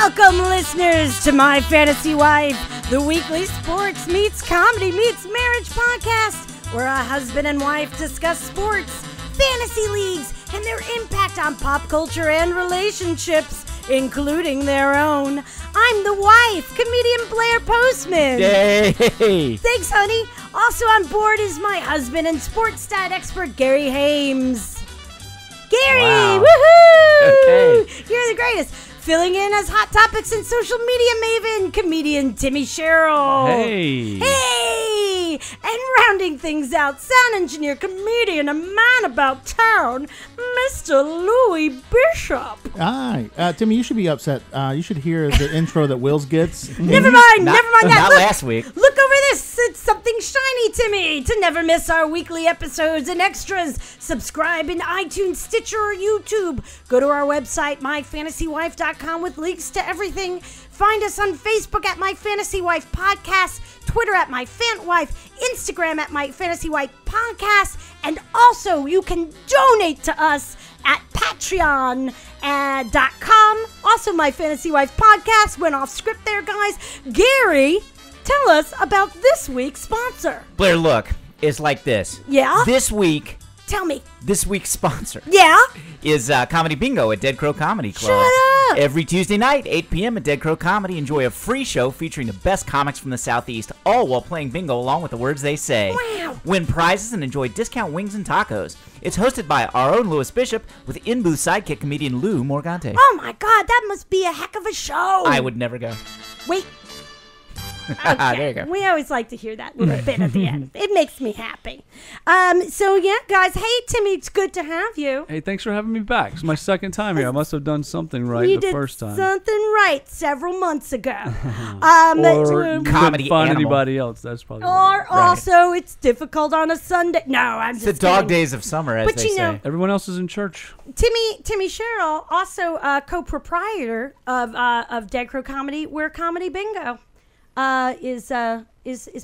Welcome, listeners, to My Fantasy Wife, the weekly sports meets comedy meets marriage podcast, where a husband and wife discuss sports, fantasy leagues, and their impact on pop culture and relationships, including their own. I'm the wife, comedian Blair Postman. Yay! Thanks, honey. Also on board is my husband and sports stat expert, Gary Hames. Gary, Wow. woohoo! Okay. You're the greatest. Filling in as hot topics and social media maven, comedian Timmy Sherrill. Hey! Hey! And rounding things out, sound engineer, comedian, a man about town, Mr. Louis Bishop. Hi. Timmy, you should be upset. You should hear the intro that Wills gets. Never mind that. Not Look, last week. Look over this. It's something shiny, Timmy. To never miss our weekly episodes and extras, subscribe in iTunes, Stitcher, or YouTube. Go to our website, myfantasywife.com, with links to everything. Find us on Facebook at My Fantasy Wife Podcast, Twitter at My Fant Wife, Instagram at My Fantasy Wife Podcast, and also you can donate to us at patreon.com. Also, My Fantasy Wife Podcast went off script there, guys. Gary, tell us about this week's sponsor. Blair, look, it's like this. Yeah? This week's sponsor Yeah? is Comedy Bingo at Dead Crow Comedy Club. Shut up! Every Tuesday night, 8 p.m. at Dead Crow Comedy. Enjoy a free show featuring the best comics from the Southeast, all while playing bingo along with the words they say. Wow. Win prizes and enjoy discount wings and tacos. It's hosted by our own Louis Bishop with in-booth sidekick comedian Lou Morgante. Oh my God, that must be a heck of a show. I would never go. Wait. There you go. We always like to hear that little bit at the end. It makes me happy. So yeah, guys. Hey, Timmy, it's good to have you. Hey, thanks for having me back. It's my second time here. I must have done something right You the did first time. something right several months ago. Or Comedy couldn't find animal. anybody else. That's probably Or also, it's difficult on a Sunday. No, I'm It's just the dog kidding. days of summer, as But they you know- say. Everyone else is in church. Timmy Sherrill, also co-proprietor of Dead Crow Comedy, where Comedy Bingo is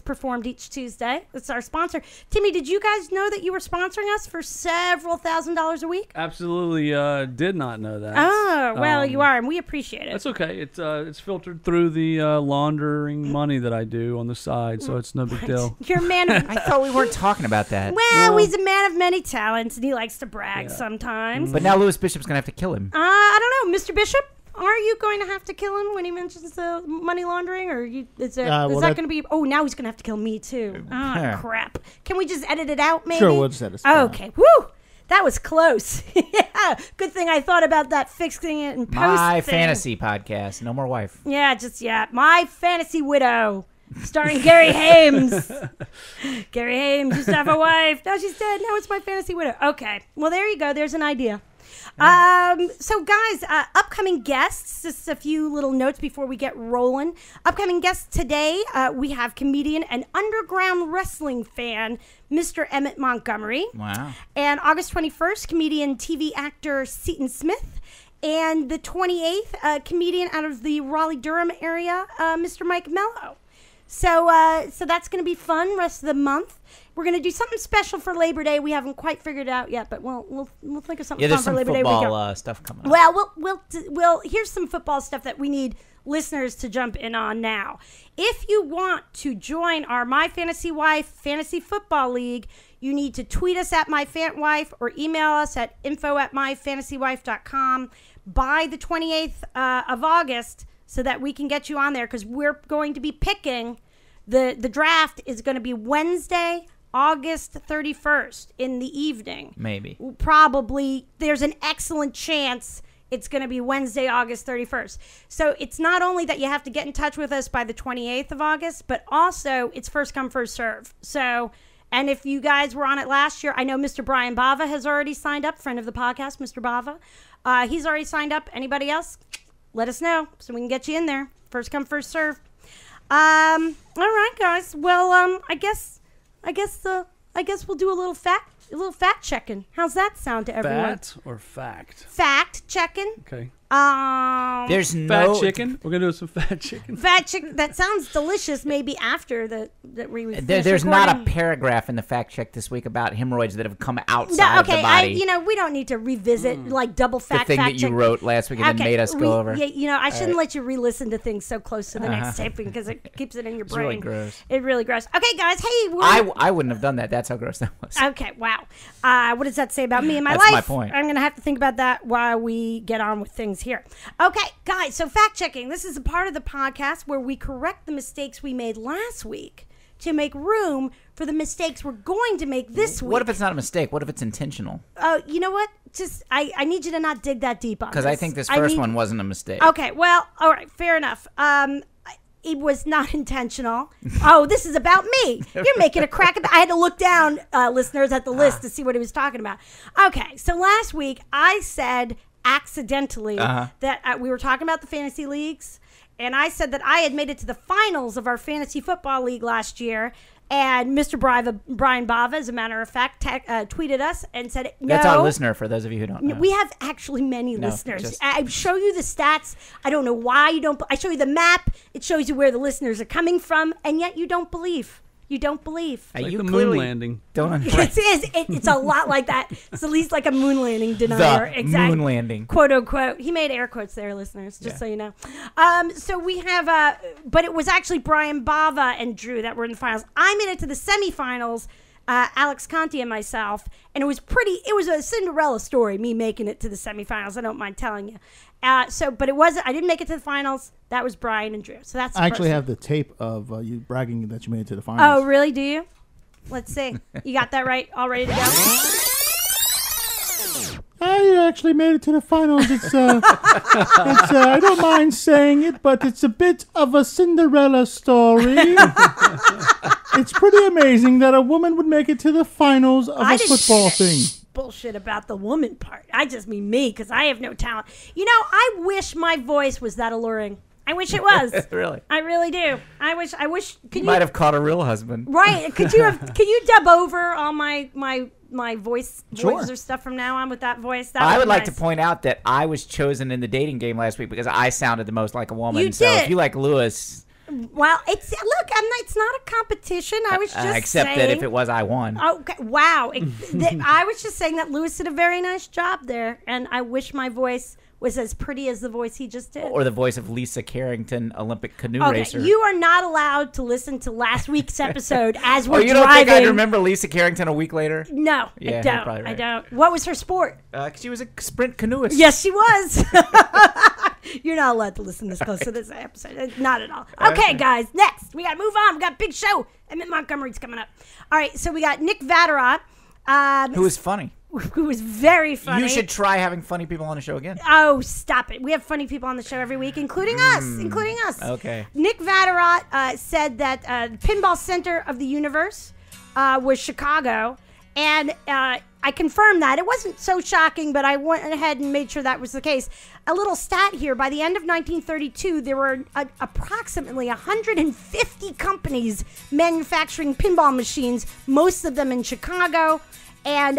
performed each Tuesday. It's our sponsor. Timmy, did you guys know that you were sponsoring us for several $1,000s a week? Absolutely did not know that. Oh, well, you Um, are, and we appreciate it. That's okay. It's filtered through the laundering money that I do on the side, so it's no big deal. You're a man of... I thought we weren't talking about that. Well, he's a man of many talents, and he likes to brag Yeah. sometimes. But now Louis Bishop's going to have to kill him. I don't know, Mr. Bishop. Are you going to have to kill him when he mentions money laundering, or is that going to be? Oh, now he's going to have to kill me too. Oh, crap! Can we just edit it out, maybe? Sure, we'll just edit it out. Okay. Woo! That was close. Yeah. Good thing I thought about that, fixing it in post. My thing. fantasy podcast. No more wife. Yeah, My Fantasy Widow, starring Gary Hames. Gary Hames used to have a wife. Now she's dead. Now it's My Fantasy Widow. Okay. Well, there you go. There's an idea. So guys, upcoming guests, just a few little notes before we get rolling. Upcoming guests today, we have comedian and underground wrestling fan, Mr. Emmett Montgomery. Wow. And August 21st, comedian, TV actor Seton Smith. And the 28th, comedian out of the Raleigh-Durham area, Mr. Mike Mello. So that's going to be fun rest of the month. We're going to do something special for Labor Day. We haven't quite figured it out yet, but we'll think of something Yeah, fun there's for some Labor Day. football stuff coming up. Well, we'll here's some football stuff that we need listeners to jump in on now. If you want to join our My Fantasy Wife Fantasy Football League, you need to tweet us at MyFantWife or email us at info@myfantasywife.com by the 28th of August so that we can get you on there, because we're going to be picking the draft is going to be Wednesday, August 31st in the evening. Maybe. Probably. There's an excellent chance it's going to be Wednesday, August 31st. So it's not only that you have to get in touch with us by the 28th of August, but also it's first come, first serve. So, and if you guys were on it last year, I know Mr. Brian Bava has already signed up, friend of the podcast, Mr. Bava. He's already signed up. Anybody else? Let us know so we can get you in there. First come, first serve. All right, guys. Well, I guess we'll do a little fact checking. How's that sound to everyone? Fat or fact? Fact checking. Okay. There's Fat no chicken. We're gonna do some fat chicken. Fat chicken. That sounds delicious. Maybe after that we finish There's not a recording. paragraph in the fact check this week about hemorrhoids that have come outside of the Okay, body. we don't need to revisit like double the fact. thing fact that you check. wrote last week and then made us go over. Yeah, I shouldn't let you re-listen to things so close to the next taping because it keeps it in your brain. really gross. It's really gross. Okay, guys. Hey, I wouldn't have done that. That's how gross that was. Okay, wow. What does that say about me and my That's life? my point. I'm going to have to think about that while we get on with things here. Okay, guys, so fact checking. This is a part of the podcast where we correct the mistakes we made last week to make room for the mistakes we're going to make this week. What if it's not a mistake? What if it's intentional? You know what? Just I need you to not dig that deep on this. Because I think this first one wasn't a mistake. Okay, well, all right, fair enough. It was not intentional. Oh, this is about me. You're making a crack about. I had to look down, listeners, at the list to see what he was talking about. Okay, so last week I said accidentally that we were talking about the fantasy leagues, and I said that I had made it to the finals of our fantasy football league last year. And Mr. Brian Bava, as a matter of fact, tweeted us and said, no. That's our listener, for those of you who don't know. We have actually many listeners. I show you the stats. I don't know why you don't. I show you the map. It shows you where the listeners are coming from, and yet you don't believe. You don't believe. Like you the moon clearly landing. Don't understand. It's a lot like that. It's at least like a moon landing denier. The moon landing. Quote unquote. He made air quotes there, listeners, just so you know. So we have, but it was actually Brian Bava and Drew that were in the finals. I made it to the semifinals, Alex Conti and myself, and it was a Cinderella story, me making it to the semifinals. I don't mind telling you. But it wasn't. I didn't make it to the finals. That was Brian and Drew. So that's. I actually have the tape of you bragging that you made it to the finals. Oh, really? Do you? Let's see. You got that right? All ready to go? I actually made it to the finals. It's I don't mind saying it, but it's a bit of a Cinderella story. It's pretty amazing that a woman would make it to the finals of a football thing. Bullshit about the woman part. I just mean me because I have no talent. You know, I wish my voice was that alluring. I wish it was. Really? I really do. I wish. You might have caught a real husband. Right? Can you dub over all my voices Sure. or stuff from now on with that voice? I would like to point out that I was chosen in the dating game last week because I sounded the most like a woman. You so did. if you like Lewis, Well, it's not a competition. I was just except saying, that if it was, I won. Okay, wow. I was just saying that Lewis did a very nice job there, and I wish my voice was as pretty as the voice he just did. Or the voice of Lisa Carrington, Olympic canoe Okay, racer. you are not allowed to listen to last week's episode as we're Oh, you don't driving. think I'd remember Lisa Carrington a week later? No, Yeah, I you're don't. probably right. I don't. What was her sport? 'Cause she was a sprint canoeist. Yes, she was. You're not allowed to listen this close to this episode. Not at all. Okay, guys, next. We got to move on. We got a big show. Emmett Montgomery's coming up. All right, so we got Nick Vatterott. Who is funny. Who was very funny. You should try having funny people on the show again. Oh, stop it. We have funny people on the show every week, including us. Okay. Nick Vatterott said that pinball center of the universe was Chicago, and I confirmed that. It wasn't so shocking, but I went ahead and made sure that was the case. A little stat here. By the end of 1932, there were approximately 150 companies manufacturing pinball machines, most of them in Chicago. And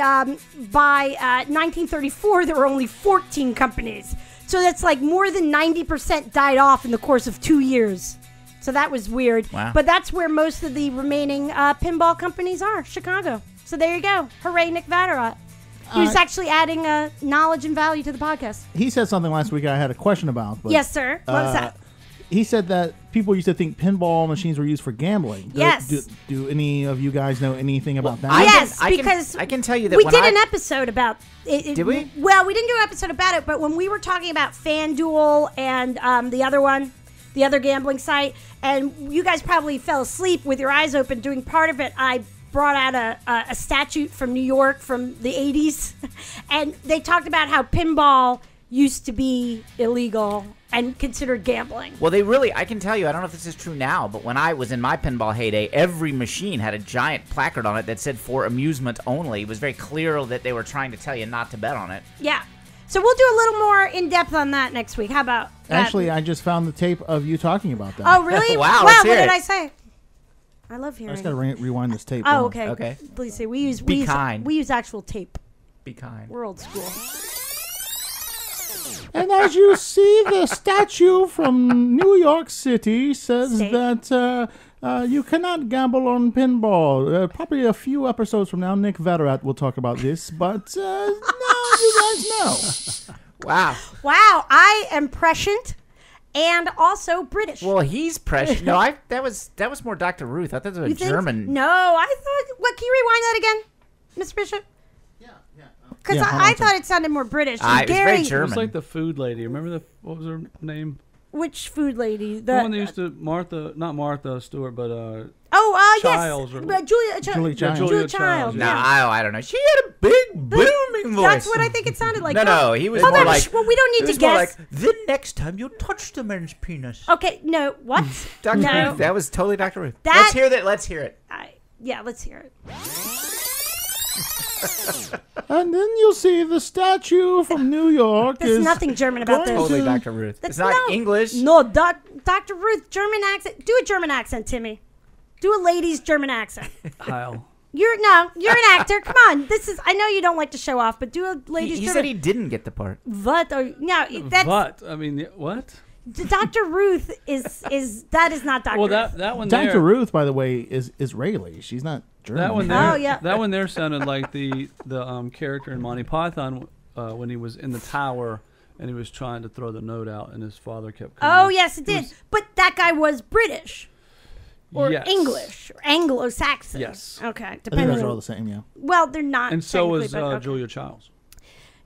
by 1934, there were only 14 companies. So that's like more than 90% died off in the course of 2 years. So that was weird. Wow. But that's where most of the remaining pinball companies are, Chicago. So there you go. Hooray, Nick Vatterott. He was actually adding knowledge and value to the podcast. He said something last week I had a question about. But, Yes, sir. What was that? He said that people used to think pinball machines were used for gambling. Yes. Do any of you guys know anything about that? Because I can tell you that we when did an episode about it. Did we? Well, we didn't do an episode about it, but when we were talking about FanDuel and the other one, the other gambling site, and you guys probably fell asleep with your eyes open doing part of it, I brought out a statute from New York from the 80s, and they talked about how pinball used to be illegal and considered gambling. Well, I can tell you, I don't know if this is true now, but when I was in my pinball heyday, every machine had a giant placard on it that said for amusement only. It was very clear that they were trying to tell you not to bet on it. Yeah. So we'll do a little more in-depth on that next week. How about that? Actually, I just found the tape of you talking about that. Oh, really? Wow, let's hear what did it. I say? I love I hearing. just got to rewind this tape. Oh, okay. Okay. Please say we use Be kind. We use actual tape. Be kind. We're old school. And as you see, the statue from New York City says State. that you cannot gamble on pinball. Probably a few episodes from now, Nick Veterat will talk about this, but now you guys know. Wow. Wow, I am prescient and also British. Well, he's precious. No, that was more Dr. Ruth. I thought it was You a think? German. No, I thought. What? Can you rewind that again, Mr. Bishop? Because Yeah, hold I on thought it sounded more British. It was Gary, very It German. was like the food lady. Remember what was her name? which food lady? The one that used to not Martha Stewart, but Childs yes, or- but Julia Julia Childs. Childs. Julia Childs. Childs, No, yeah. I don't know. She had a big booming voice. That's what I think it sounded like. No, he was Oh, more then, like. well, we don't it need was to more guess. like the next time you touch the man's penis. Okay, no, what? Dr. No. Ruth. That was totally Dr. Ruth. That- Let's hear that. Let's hear it. Yeah, let's hear it. And then you'll see the statue from New York There's is nothing German about going this. Totally to- Dr. Ruth. That's It's not no- English. No, Dr. Ruth, German accent. Do a German accent, Timmy. Do a lady's German accent. Heil. You're an actor. Come on. I know you don't like to show off, but do a lady's He German. said he didn't get the part. What? No, that's But I mean, what? Dr. Ruth is that is not Dr. Well, Ruth. that one Dr. there. Ruth, by the way, is Israeli. She's not German. That one there. Oh, yeah. That one there sounded like the character in Monty Python when he was in the tower and he was trying to throw the note out and his father kept coming. Oh, yes, it did. was- But that guy was British or Yes. English or Anglo-Saxon. Yes. Okay, I think depending those are all on. the same, yeah. Well, they're not. And so was technically, but okay. Julia Childs.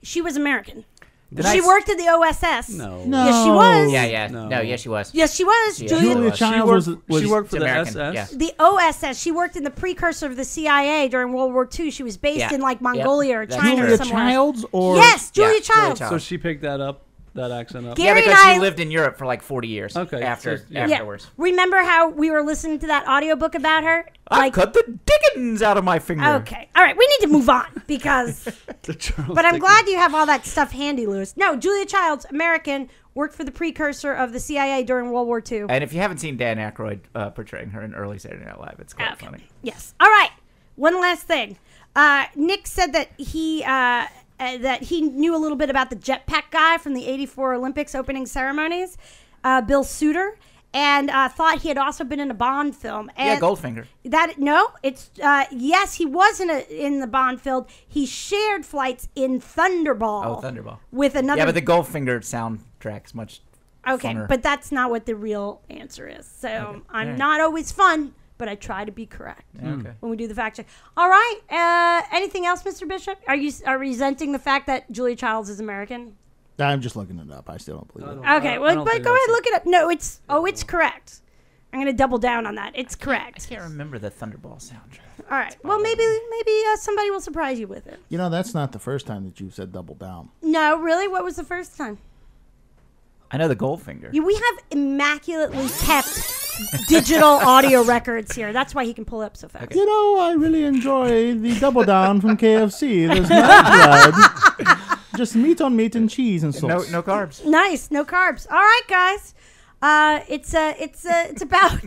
She was American. Did She I- worked at the OSS. No. No. Yes, she was. Yeah. No. No, yes, she was. Yes, she was. Yeah. Julia. Julia She Childs was She worked for It's the American, SS. yeah. The OSS. She worked in the precursor of the CIA during World War II. She was based Yeah. in like Yeah. Mongolia or That's China Julia or somewhere. Childs or Yes, Julia Yeah, Julia Childs. Childs. So she picked that accent up. Gary Yeah, and because I- she lived in Europe for like 40 years. Okay, After so- yeah. Yeah. afterwards. Remember how we were listening to that audiobook about her? I cut the dickens out of my finger. Okay. All right. We need to move on because. But I'm glad you have all that stuff handy, Lewis. No, Julia Childs, American, worked for the precursor of the CIA during World War II. And if you haven't seen Dan Aykroyd portraying her in early Saturday Night Live, it's quite Okay. funny. Yes. All right. One last thing. Nick said that he knew a little bit about the jetpack guy from the '84 Olympics opening ceremonies, Bill Suter, and thought he had also been in a Bond film. And Yeah, Goldfinger. Yes, he was in the Bond film. He shared flights in Thunderball. Oh, Thunderball. With another. Yeah, but the Goldfinger soundtrack's much Okay, funner. but that's not what the real answer is. So I'm Alright. not always fun, but I try to be correct Okay. when we do the fact check. All right. Anything else, Mr. Bishop? Are you resenting the fact that Julia Childs is American? I'm just looking it up. I still don't believe it. Okay, well, but go ahead, look it up. No, it's correct. I'm going to double down on that. It's I correct. can't remember the Thunderball soundtrack. All right. Well, maybe somebody will surprise you with it. You know, that's not the first time that you've said double down. No, really? What was the first time? I know the Goldfinger. We have immaculately kept digital audio records here. That's why he can pull up so fast. You know, I really enjoy the double down from KFC. There's no bread, just meat on meat and cheese and sauce. No carbs. Nice, no carbs. All right, guys. It's about.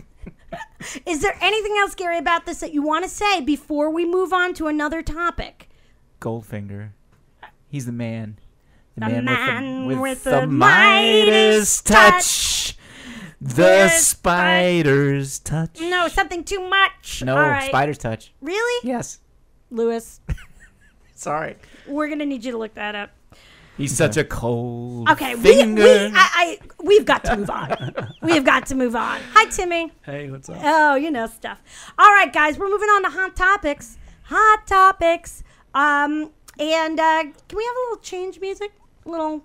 Is there anything else, Gary, about this that you want to say before we move on to another topic? Goldfinger. He's the man. The The man, man with the Midas touch. The spider's touch. No, something too much. No, All right. spider's touch. Really? Yes. Lewis, Sorry. we're going to need you to look that up. He's such a cold Okay, finger. we've got to move on. We've got to move on. Hi, Timmy. Hey, what's up? Oh, you know stuff. All right, guys, we're moving on to hot topics. Hot topics. And can we have a little change music? A little.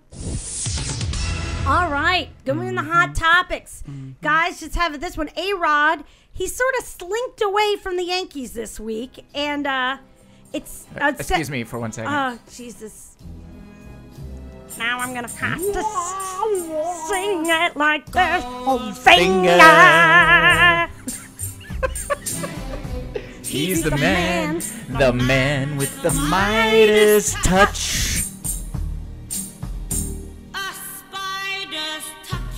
All right, going in the hot topics, guys. Just have this one. A-Rod. He sort of slinked away from the Yankees this week, and it's. Excuse me for 1 second. Oh, Jesus. Now I'm gonna have to sing it like this. Oh, finger. He's the man with the Midas touch.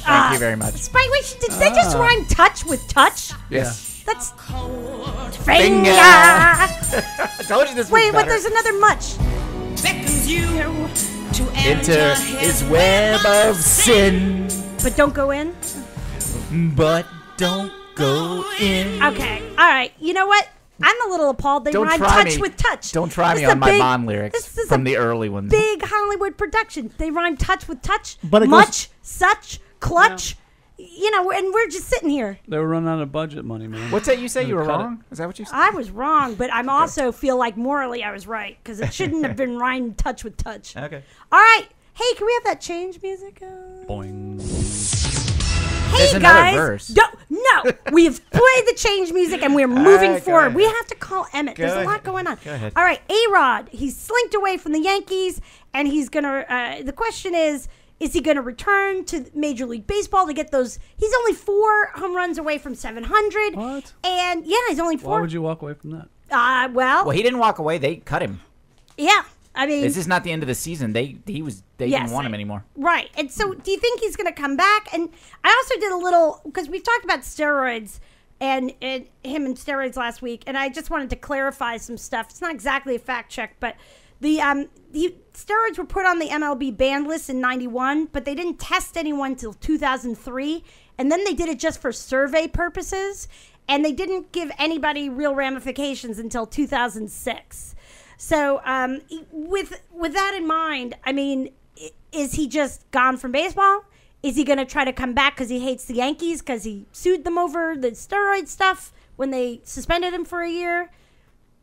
Thank you very much. Spike, wait, did they just rhyme touch with touch? Yes. That's Finger. finger. I told you this was Wait, better. there's another much. leads you to Into his web of sin, But don't go in? but don't go in. Okay. All right. You know what? I'm a little appalled. They Don't rhyme try touch me. with touch. Don't try This me is a on my big- Bond lyrics this is from a the early ones. Big Hollywood production. They rhyme touch with touch. But it much, such, clutch. You know, and we're just sitting here. They were running out of budget money, man. What's that you say? You were Cut it. wrong? Is that what you said? I was wrong, but I'm also feel like morally I was right because it shouldn't have been rhymed touch with touch. Okay. All right. Hey, can we have that change music? Boing. Hey There's another guys, verse. no, we have played the change music and we're moving right, go forward. ahead. We have to call Emmett. There's a lot ahead. going on. Go ahead. All right, A-Rod, he's slinked away from the Yankees, and he's gonna. The question is he gonna return to Major League Baseball to get those? He's only 4 home runs away from 700. What? And yeah, he's only 4. Why would you walk away from that? Well, Well, he didn't walk away. They cut him. yeah. I mean, This is not the end of the season. They Yes, didn't want him anymore. Right. And so do you think he's going to come back? And I also did a little, because we've talked about steroids and him and steroids last week, and I just wanted to clarify some stuff. It's not exactly a fact check, but the steroids were put on the MLB ban list in 91, but they didn't test anyone until 2003. And then they did it just for survey purposes, and they didn't give anybody real ramifications until 2006. So with that in mind, I mean, is he just gone from baseball? Is he going to try to come back because he hates the Yankees because he sued them over the steroid stuff when they suspended him for a year?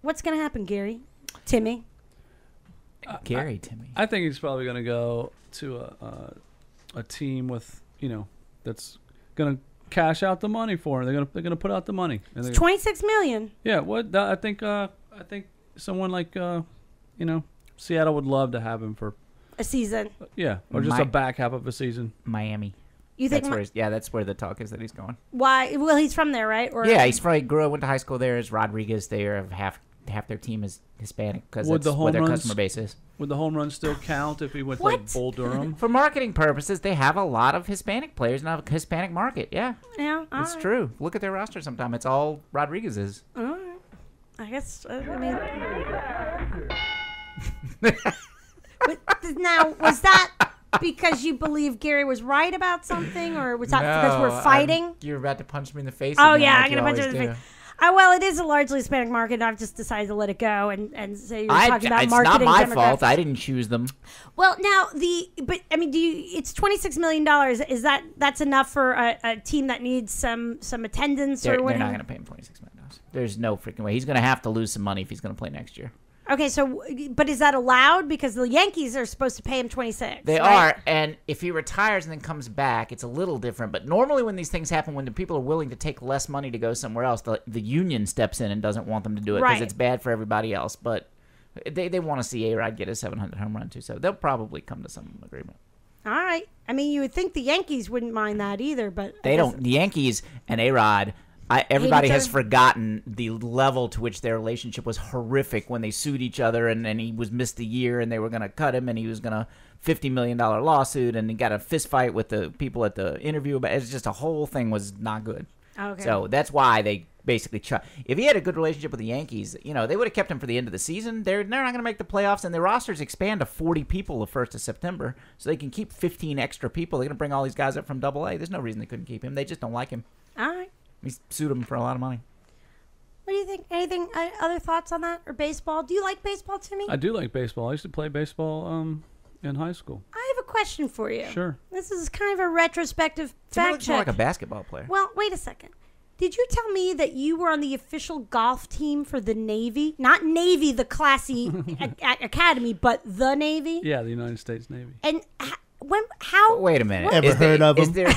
What's going to happen, Gary? Timmy? Gary, Timmy. I think he's probably going to go to a team with, that's going to cash out the money for him. They're going to put out the money. And It's $26 million. yeah, what I think someone like Seattle would love to have him for A season. or just a My- back half of a season. Miami. You think? That's where the talk is that he's going. Why? Well, he's from there, right? Or Yeah, went to high school there. Is Rodriguez there? Half their team is Hispanic because Would that's the where home their runs- customer base is. Would the home run still count if he went to What? like Bull Durham? For marketing purposes, they have a lot of Hispanic players and a Hispanic market. Yeah, Yeah, all it's right. true. Look at their roster sometime. It's all Rodriguez's. All right. I guess. I mean. But now, was that because you believe Gary was right about something, or was that because we're fighting? You're about to punch me in the face. Oh again, yeah, like I'm you gonna punch you in always the do. face. Well, it is a largely Hispanic market, and I've just decided to let it go and say you're talking about it's marketing. not my demographics. fault. I didn't choose them. Well, now but I mean, it's $26 million. Is that's enough for a team that needs some attendance They're or not whatever? going to pay him $26 million. There's no freaking way. He's going to have to lose some money if he's going to play next year. Okay, so but is that allowed? Because the Yankees are supposed to pay him 26. They right? are, and if he retires and then comes back, it's a little different. But normally when these things happen, when the people are willing to take less money to go somewhere else, the union steps in and doesn't want them to do it because Right. it's bad for everybody else. But they want to see A-Rod get his 700 home run too, so they'll probably come to some agreement. All right. I mean, you would think the Yankees wouldn't mind that either, but They don't. The Yankees and A-Rod, everybody each has other? forgotten the level to which their relationship was horrific when they sued each other and he was missed a year and they were going to cut him and he was going to $50 million lawsuit and he got a fist fight with the people at the interview. But it's just a whole thing was not good. Okay. So that's why they basically if he had a good relationship with the Yankees, they would have kept him for the end of the season. They're not going to make the playoffs, and their rosters expand to 40 people the 1st of September, so they can keep 15 extra people. They're going to bring all these guys up from Double-A. There's no reason they couldn't keep him. They just don't like him. All right. He sued him for a lot of money. What do you think? Anything? Other thoughts on that or baseball? Do you like baseball, Timmy? I do like baseball. I used to play baseball in high school. I have a question for you. Sure. This is kind of a retrospective Timmy fact looks more check. like a basketball player. Well, wait a second. Did you tell me that you were on the official golf team for the Navy? Not Navy, the classy academy, but the Navy? Yeah, the United States Navy. And how? Wait a minute. Ever heard of him?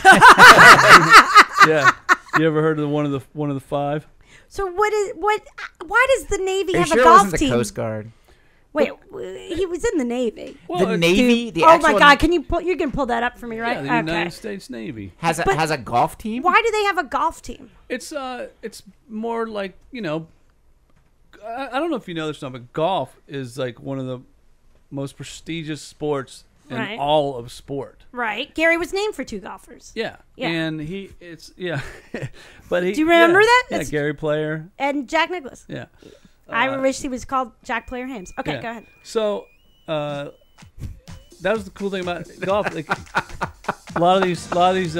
Yeah. You ever heard of one of the five? So why does the Navy Are you have sure a it golf wasn't the team? Coast Guard? Wait, he was in the Navy. The Navy, the Oh actual my God! You can pull that up for me, right? Yeah, the Okay. United States Navy. has a golf team. Why do they have a golf team? It's more like I don't know if you know this, but golf is like one of the most prestigious sports in Right. all of sport. Right. Gary was named for 2 golfers. Yeah. Yeah. And but he. Do you remember that? Yeah, That's- Gary Player. And Jack Nicklaus. Yeah. I wish he was called Jack Player Hames. Okay, Yeah. go ahead. So that was the cool thing about golf. Like, a lot of these,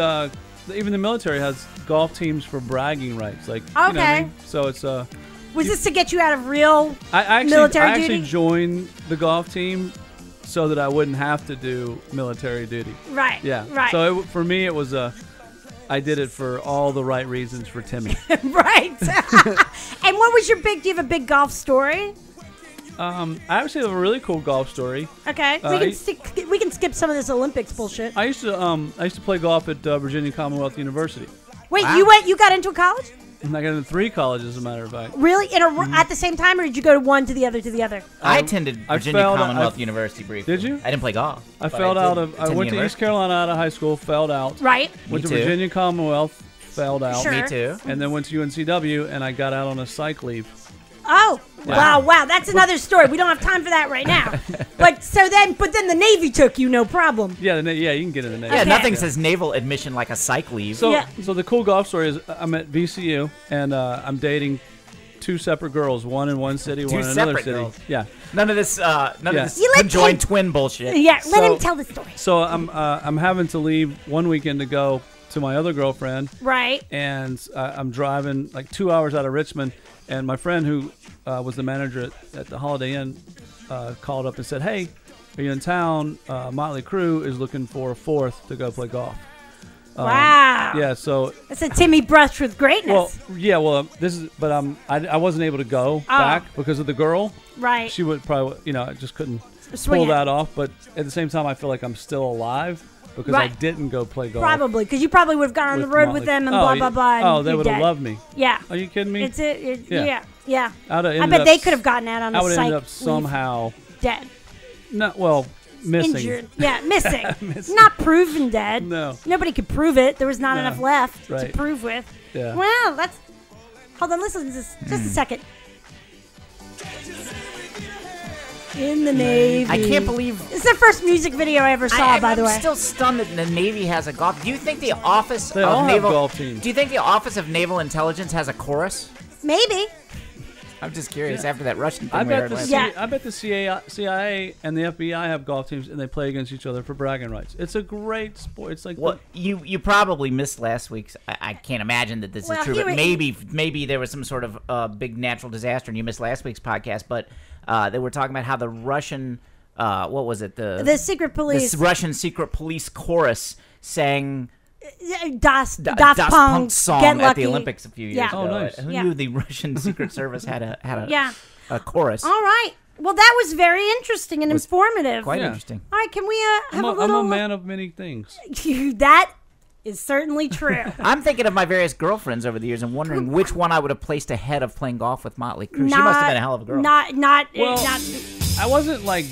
even the military has golf teams for bragging rights. Like, you know what I mean? So it's Was this to get you out of real I military duty? actually joined the golf team so that I wouldn't have to do military duty. Right. Yeah. Right. So for me, it was I did it for all the right reasons for Timmy. Right. And what was your do you have a big golf story? I actually have a really cool golf story. Okay. We can skip some of this Olympics bullshit. I used to play golf at Virginia Commonwealth University. Wait, Wow. you got into a college? And I got into 3 colleges, as a matter of fact. Really? At the same time, or did you go to one to the other to the other? I attended Virginia failed- Commonwealth University briefly. Did you? I didn't play golf. I but failed did out I attend went to university. East Carolina out of high school, failed out. Right. Went Me to too. Virginia Commonwealth, failed out. Sure. Me too. And then went to UNCW, and I got out on a psych leave. Oh, wow. That's another story. We don't have time for that right now. But then the Navy took you, no problem. Yeah, you can get in the Navy. Yeah, Okay. nothing says naval admission like a psych leave. So, Yeah. so the cool golf story is I'm at VCU, and I'm dating 2 separate girls, one in one city, one in another separate city. girls. Yeah. none of this Yeah. You let conjoined him- twin bullshit. Yeah, let So- him tell the story. So I'm having to leave one weekend to go to my other girlfriend, Right. and I'm driving like 2 hours out of Richmond, and my friend who was the manager at the Holiday Inn called up and said, "Hey, are you in town? Motley Crue is looking for a 4th to go play golf." Wow. Yeah, so That's a Timmy brush with greatness. I wasn't able to go back because of the girl. Right. She would probably, I just couldn't Swing pull it. that off. But at the same time, I feel like I'm still alive because I Right. didn't go play golf. Probably, because you probably would have gone on the road with Motley. them and Oh, blah, yeah. blah, blah. and Oh, they you're would have dead. loved me. Yeah. Are you kidding me? It's it. Yeah. Yeah. I I bet they could have gotten out on I a would have psych ended up leave. somehow, Dead. missing. Injured. Yeah, missing. Not proven dead. No. Nobody could prove it. There was not No. enough left to Right. prove with. Yeah. Well, that's... Hold on, listen to this. Just a second. In the Navy. I can't believe. It's the first music video I ever saw, by the way. I'm still stunned that the Navy has a golf. Do you think the Office They of all have Naval golf teams. Do you think the Office of Naval Intelligence has a chorus? Maybe. I'm just curious. After that Russian thing I we bet heard the last Yeah. I bet the CIA and the FBI have golf teams and they play against each other for bragging rights. It's a great sport. It's like Well, you probably missed last week's. I can't imagine that this Well, is true, here but it- maybe there was some sort of big natural disaster and you missed last week's podcast. But they were talking about how the Russian, what was it? The secret police. This Russian secret police chorus sang Das Daft Punk Punk's song Get at Lucky. the Olympics a few years Yeah. ago. Oh, nice. Who Yeah. knew the Russian Secret Service had a Yeah. a chorus? All right. Well, that was very interesting and informative. Quite Yeah. interesting. All right, can we have I'm a little... a man of many things. That is certainly true. I'm thinking of my various girlfriends over the years and wondering which one I would have placed ahead of playing golf with Motley Crue. She must have been a hell of a girl. Not. Well, I wasn't like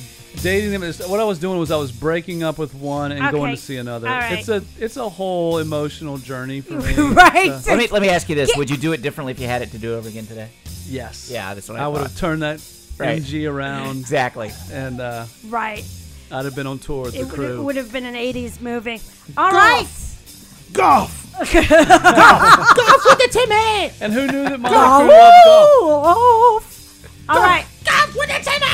dating them. What I was doing was I was breaking up with one and going Okay. to see another. All right. It's a whole emotional journey for me. right. Let me ask you this: would you do it differently if you had it to do over again today? Yes. Yeah, that's what I I would thought. have turned that Right. MG around Exactly. and Right. I'd have been on tour with the It crew. would have been an 80s movie. All right. Golf. Golf with the Timmy. And who knew that Motley Crue loved golf? Golf. All right. Golf with the Timmy.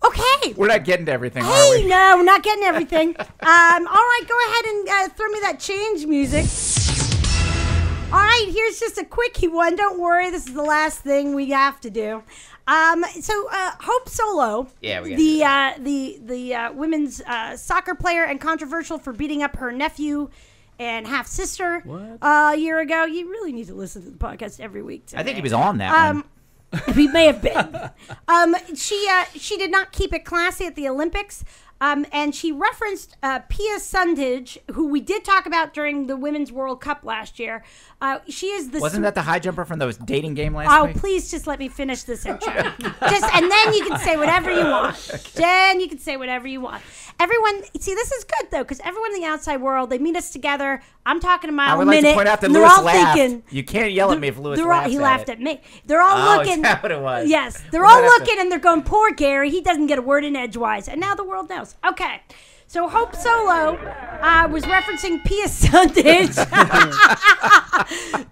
Okay. We're not getting to everything, are Hey, we? no, we're not getting everything. All right, go ahead and throw me that change music. All right, here's just a quickie one. Don't worry, this is the last thing we have to do. Hope Solo, Yeah, we the women's soccer player and controversial for beating up her nephew and half sister a year ago. You really need to listen to the podcast every week. I think he was on that one. He may have been. She did not keep it classy at the Olympics. And she referenced Pia Sundhage, who we did talk about during the Women's World Cup last year. She is the Wasn't that the high jumper from the dating game last week? please just let me finish this intro. And then you can say whatever you want. Then you can say whatever you want. Everyone, see, this is good though, because everyone in the outside world, they meet us together. I'm talking a mile I a would like minute. to point out that and they're Lewis all laughed. thinking. You can't yell at me if Lewis they're all, laughs he at laughed it. at me. They're all Oh, looking. is that what it was? Yes, they're We all might have to- looking and they're going, poor Gary. He doesn't get a word in edgewise. And now the world knows. Okay. So Hope Solo was referencing Pia Sundhage,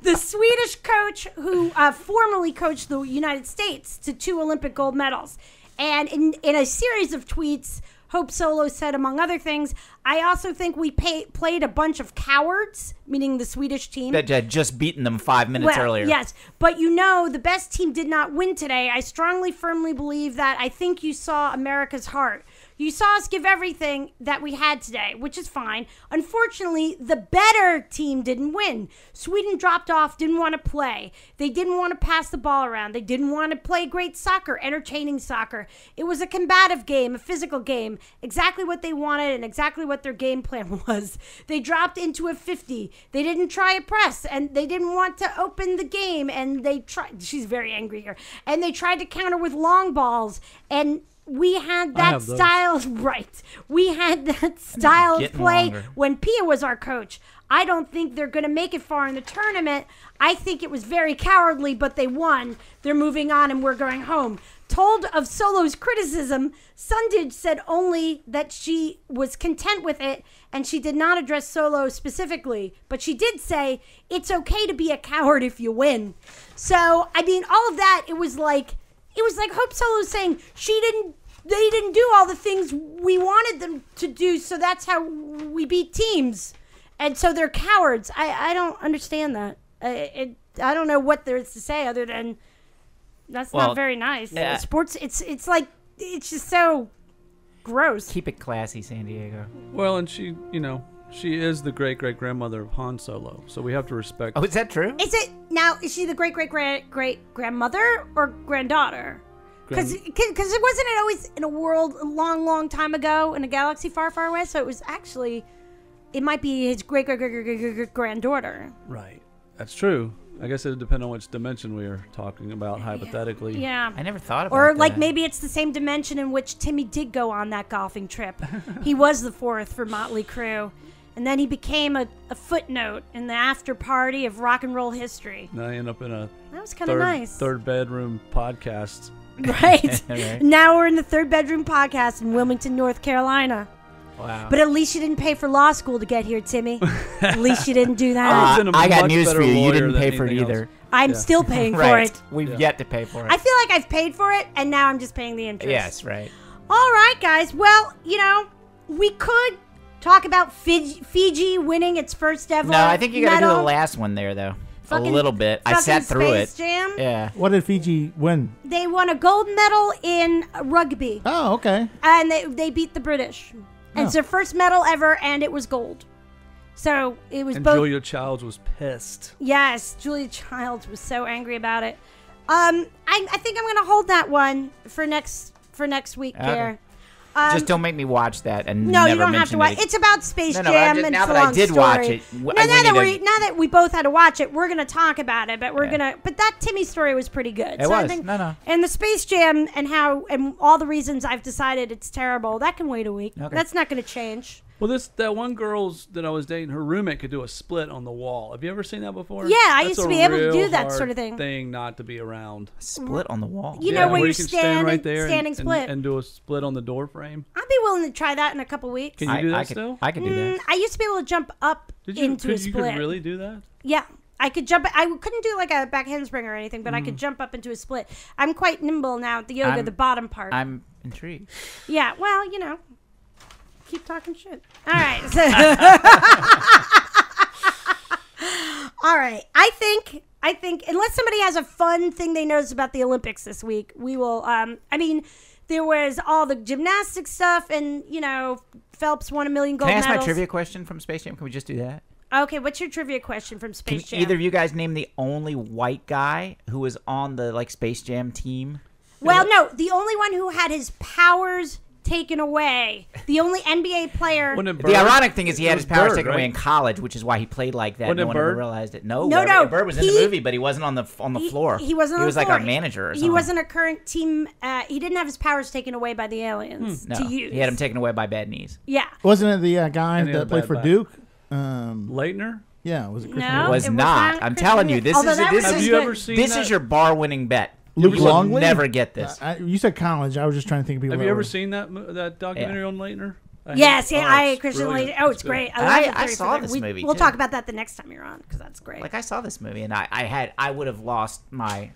the Swedish coach who formerly coached the United States to 2 Olympic gold medals. And in a series of tweets, Hope Solo said, among other things, I also think we played a bunch of cowards, meaning the Swedish team. That had just beaten them 5 minutes earlier. Yes, but the best team did not win today. I strongly, firmly believe that. I think you saw America's heart. You saw us give everything that we had today, which is fine. Unfortunately, the better team didn't win. Sweden dropped off, didn't want to play. They didn't want to pass the ball around. They didn't want to play great soccer, entertaining soccer. It was a combative game, a physical game, exactly what they wanted and exactly what their game plan was. They dropped into a 50. They didn't try a press, and they didn't want to open the game, and they tried. She's very angry here. And they tried to counter with long balls, and we had that style, right? We had that style of play when Pia was our coach. I don't think they're going to make it far in the tournament. I think it was very cowardly, but they won. They're moving on, and we're going home. Told of Solo's criticism, Sundhage said only that she was content with it, and she did not address Solo specifically. But she did say, it's okay to be a coward if you win. So, I mean, all of that, it was like Hope Solo saying they didn't do all the things we wanted them to do, so that's how we beat teams. And so they're cowards. I don't understand that. I don't know what there is to say other than that's not very nice. Sports, it's just so gross. Keep it classy, San Diego. Well, and she is the great-great-grandmother of Han Solo, so we have to respect. Oh, is that true? Is she the great-great-great-great-grandmother or granddaughter? Because it wasn't always in a world a long, long time ago in a galaxy far, far away. So it might be his great-great-great-great-granddaughter. Right. That's true. I guess it would depend on which dimension we are talking about, hypothetically. Yeah. I never thought about that. Or like maybe it's the same dimension in which Timmy did go on that golfing trip. He was the 4th for Motley Crue. And then he became a footnote in the after party of rock and roll history. Now I end up in a that was kind of nice. third bedroom podcast. Right. Right. Now we're in the 3rd bedroom podcast in Wilmington, North Carolina. Wow. But at least you didn't pay for law school to get here, Timmy. At least you didn't do that. I got news for you. You didn't pay for it either. Else. I'm still paying for it. We've yet to pay for it. I feel like I've paid for it, and now I'm just paying the interest. Yes, right. All right, guys. Well, we could talk about Fiji winning its first ever No, I think you got to do medal. the last one there, though. A Fucking- little bit. I sat through Space it. Jam? Yeah. What did Fiji win? They won a gold medal in rugby, Oh, okay. and they beat the British. And it's their first medal ever, and it was gold. So it was And both. Julia Childs was pissed. Yes, Julia Childs was so angry about it. I think I'm gonna hold that one for next week, Okay. Gare. Just don't make me watch that and No, never you don't have to watch. mention it. It's about Space No, Jam, just, and now it's a that I long did story. watch it, Now that we both had to watch it, we're gonna talk about it. But but that Timmy story was pretty good. It I was. think, No. And the Space Jam and all the reasons I've decided it's terrible. That can wait a week. Okay. That's not gonna change. Well, that one girl's that I was dating, her roommate could do a split on the wall. Have you ever seen that before? Yeah, I That's used to a be able to do real that hard sort of thing. Thing not to be around. Split on the wall. You know where you you're can stand right there standing split. and do a split on the door frame. I'd be willing to try that in a couple weeks. Can you do that could, still? I could do that. I used to be able to jump up into a You split. could really do that? Yeah. I could jump. I couldn't do like a back handspring or anything, but I could jump up into a split. I'm quite nimble now at the yoga, the bottom part. I'm intrigued. Yeah, well, keep talking shit. All right. All right. I think unless somebody has a fun thing they noticed about the Olympics this week, we will. There was all the gymnastics stuff, and Phelps won 1 million gold Can I ask medals. my trivia question from Space Jam? Can we just do that? Okay, what's your trivia question from Space Can Jam? either of you guys name the only white guy who was on the Space Jam team? Well, no, the only one who had his powers taken away, the only NBA player. The ironic thing is he had his powers Bird, taken away right? in college, which is why he played like that. Wasn't No it one ever Bird? realized it. No, No, Bird was in the movie, but he wasn't on the floor. He wasn't. He on was the like floor. our manager or something. He wasn't a current team. He didn't have his powers taken away by the aliens No, to use. he had him taken away by bad knees. Yeah. Wasn't it the guy And he had that a played bad for back. Duke? Leitner? Yeah, was it Chris? No, It was it not. I'm telling you, this Although is that was this Have is you good. ever seen this that? is your bar-winning bet. Luke You will Longley? never get this. You said college. I was just trying to think of people. Have that you ever were- seen that documentary on Leitner? Yes, yeah, I it's Christian brilliant. Lady. Oh, it's good. great. And love I the saw 33rd. this movie, We'll too. talk about that the next time you're on because that's great. Like I saw this movie and I would have lost my.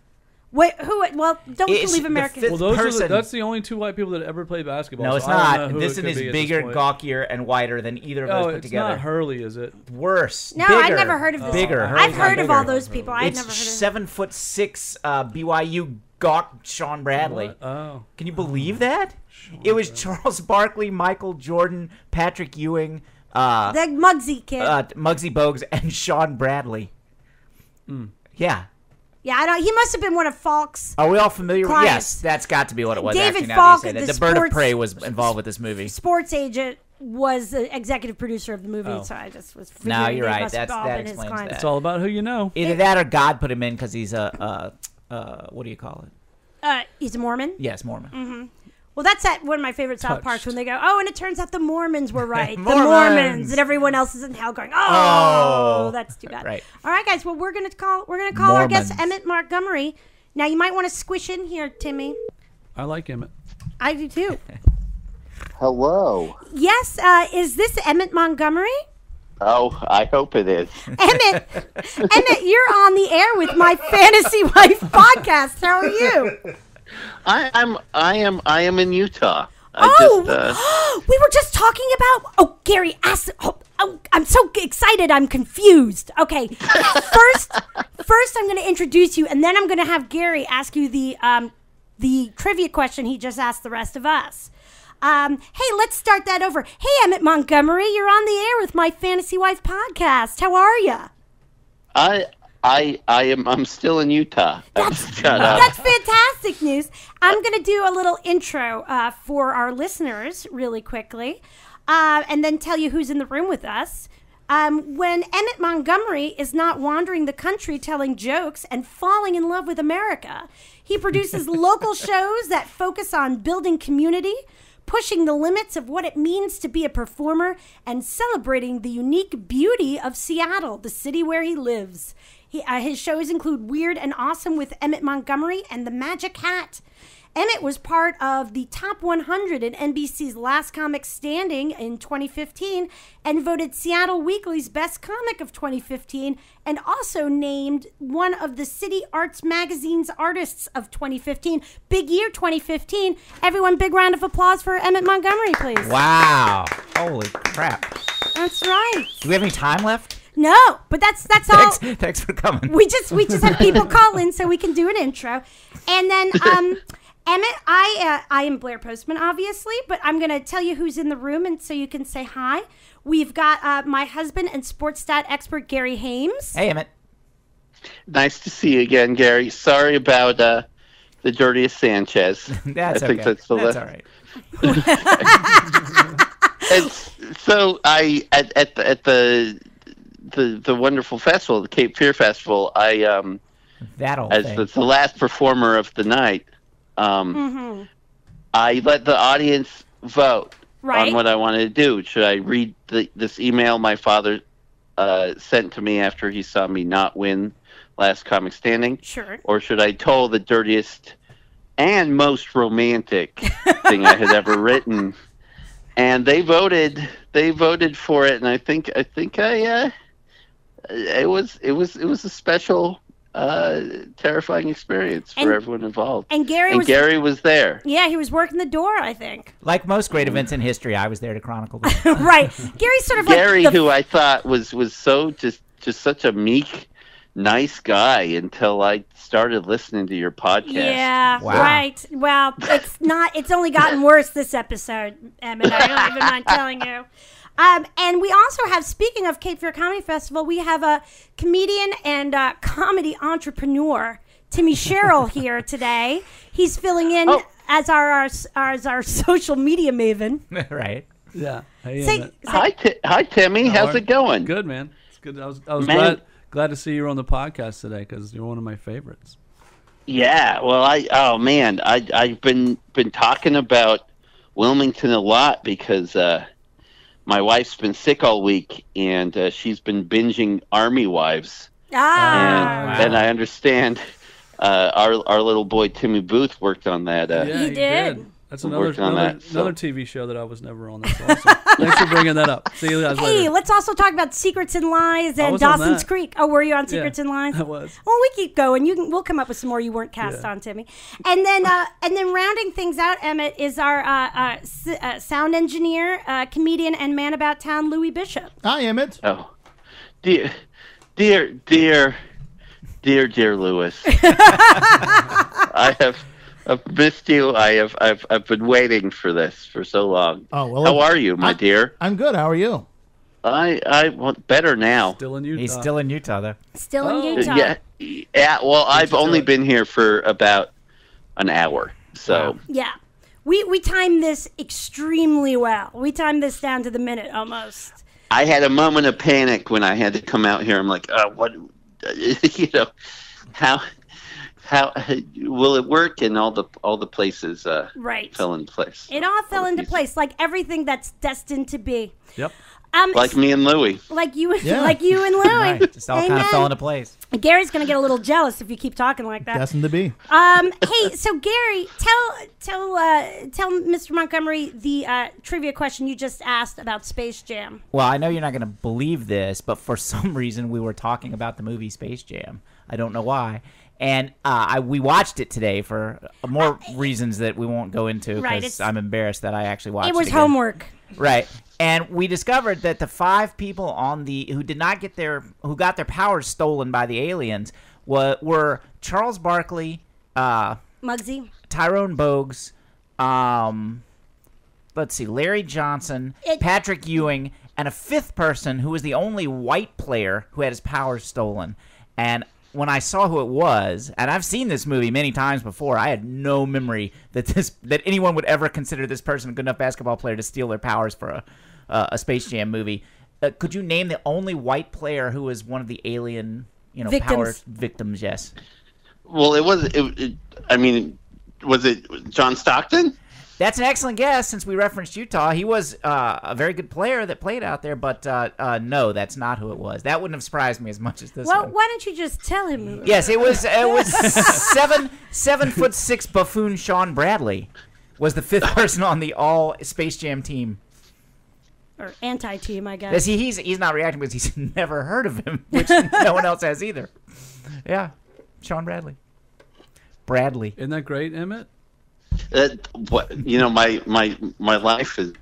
Wait, who? Well, don't It's leave the America. fifth- Well, those are person- that's the only two white people that ever played basketball. No, so it's I don't know not. who This it one could is be at bigger, point. gawkier, and whiter than either of us Oh, put it's together. not Hurley, is it? Worse. No, bigger. I've never heard of this. Bigger. I've Hurley's heard not of all bigger. those people. I've It's never heard of 7'6" BYU gawk Sean Bradley. What? Oh, Can you believe that? It was Charles Barkley, Michael Jordan, Patrick Ewing, the Muggsy kid. Muggsy Bogues, and Sean Bradley. Yeah. yeah, I don't. He must have been one of Falk's Are we all familiar with? Clients. Yes, that's got to be what it was. David actually, now Falk, that you say the that. The Bird of sports- Prey was involved with this movie. sports agent. Was the executive producer of the movie, Oh. so I just was. No, figuring you're they right. must have That's- all that been his explains clients. that. it's all about who you know. Either that or God put him in because he's a what do you call it? He's a Mormon. Yes, Mormon. Well, that's at one of my favorite South Parks when they go, "Oh, and it turns out the Mormons were right." The Mormons. Mormons, and everyone else is in hell going, "Oh, that's too bad." Right. All right, guys. Well, we're gonna call our guest Mormons. Emmett Montgomery. Now, you might want to squish in here, Timmy. I like Emmett. I do too. Hello. Yes. Is this Emmett Montgomery? Oh, I hope it is. Emmett, you're on the air with my Fantasy Wife podcast. How are you? I am in Utah. We were just talking about. Oh, Gary asked. Oh, I'm so excited. I'm confused. Okay, first, I'm going to introduce you, and then I'm going to have Gary ask you the trivia question he just asked the rest of us. Hey, let's start that over. Hey, Emmett Montgomery, you're on the air with my Fantasy Wife podcast. How are you? I'm still in Utah. That's fantastic news. I'm going to do a little intro for our listeners really quickly and then tell you who's in the room with us. When Emmett Montgomery is not wandering the country telling jokes and falling in love with America, he produces local shows that focus on building community, pushing the limits of what it means to be a performer, and celebrating the unique beauty of Seattle, the city where he lives. His shows include Weird and Awesome with Emmett Montgomery and The Magic Hat. Emmett was part of the top 100 in NBC's Last Comic Standing in 2015 and voted Seattle Weekly's Best Comic of 2015 and also named one of the City Arts Magazine's Artists of 2015. Big year 2015. Everyone, big round of applause for Emmett Montgomery, please. Wow. Holy crap. That's right. Do we have any time left? No, but that's all. Thanks for coming. We just have people call in so we can do an intro, and then Emmett, I am Blair Postman, obviously, but I'm going to tell you who's in the room, and so you can say hi. We've got my husband and sports stat expert Gary Hames. Hey, Emmett. Nice to see you again, Gary. Sorry about the dirtiest Sanchez. That's I think okay. that's the That's list. all right. So I at the wonderful festival, the Cape Fear Festival, I That old as thing. the last performer of the night, I let the audience vote Right. on what I wanted to do. Should I read this email my father sent to me after he saw me not win Last Comic Standing? Sure. Or should I tell the dirtiest and most romantic thing I had ever written? And they voted for it, and I think it was a special, terrifying experience for everyone involved. And Gary was there. Yeah, he was working the door, I think. Like most great events in history, I was there to chronicle them. Right. Gary's sort of Gary, like who I thought was so just such a meek, nice guy until I started listening to your podcast. Yeah, Wow. right. Well, it's only gotten worse this episode, Emmett. I don't even mind telling you. And we also have, speaking of Cape Fear Comedy Festival, we have a comedian and comedy entrepreneur, Timmy Sherrill, here today. He's filling in as our social media maven. Right. Yeah. Hey, Say- Emmett. Hi, Timmy. How's it going? Good, man. It's good. I was Man. glad to see you on the podcast today because you're one of my favorites. Yeah. Well, I've been talking about Wilmington a lot because my wife's been sick all week and she's been binging Army Wives. And I understand our little boy Timmy Booth worked on that. Yeah, He did. That's We're another working on that, so- another TV show that I was never on. That's awesome. Thanks for bringing that up. See you guys Hey, later. let's also talk about Secrets and Lies I and was on Dawson's that. Creek. Oh, were you on Yeah, Secrets and Lies? I was. Well, we keep going. We'll come up with some more you weren't cast on, Timmy. And then rounding things out, Emmett, is our sound engineer, comedian, and man about town, Louis Bishop. Hi, Emmett. Oh, dear Lewis. I've missed you. I've been waiting for this for so long. Oh, well, How are you, my dear? I'm good. How are you? I want better now. Still in Utah. He's still in Utah, though. Still in Oh. Utah. Yeah. Well, I've only been here for about an hour, so. Yeah. We timed this extremely well. We timed this down to the minute almost. I had a moment of panic when I had to come out here. I'm like, what, how will it work? And all the places Right. fell in place. It all fell into place, like everything that's destined to be. Yep. Like me and Louie. Like you, Yeah. like you and Louie. Right. Just all kind of Amen. fell into place. Gary's gonna get a little jealous if you keep talking like that. Destined to be. Hey, so Gary, tell Mr. Montgomery the trivia question you just asked about Space Jam. Well, I know you're not going to believe this, but for some reason we were talking about the movie Space Jam. I don't know why. And we watched it today for more reasons that we won't go into Right, because it's- I'm embarrassed that I actually watched it. It was again. homework. Right. And we discovered that the 5 people who got their powers stolen by the aliens were Charles Barkley, Muggsy. Tyrone Bogues, let's see, Larry Johnson, Patrick Ewing, and a 5th person who was the only white player who had his powers stolen. And when I saw who it was, and I've seen this movie many times before, I had no memory that anyone would ever consider this person a good enough basketball player to steal their powers for a Space Jam movie. Could you name the only white player who was one of the alien, Victims. power victims? Yes. Well, was it John Stockton? That's an excellent guess since we referenced Utah. He was a very good player that played out there, but no, that's not who it was. That wouldn't have surprised me as much as this Well, one. why don't you just tell him who? Yes, it was 7'6" buffoon Sean Bradley was the 5th person on the all Space Jam team. Or anti-team, I guess. Yes, he's not reacting because he's never heard of him, which no one else has either. Yeah, Sean Bradley. Isn't that great, Emmett? My life is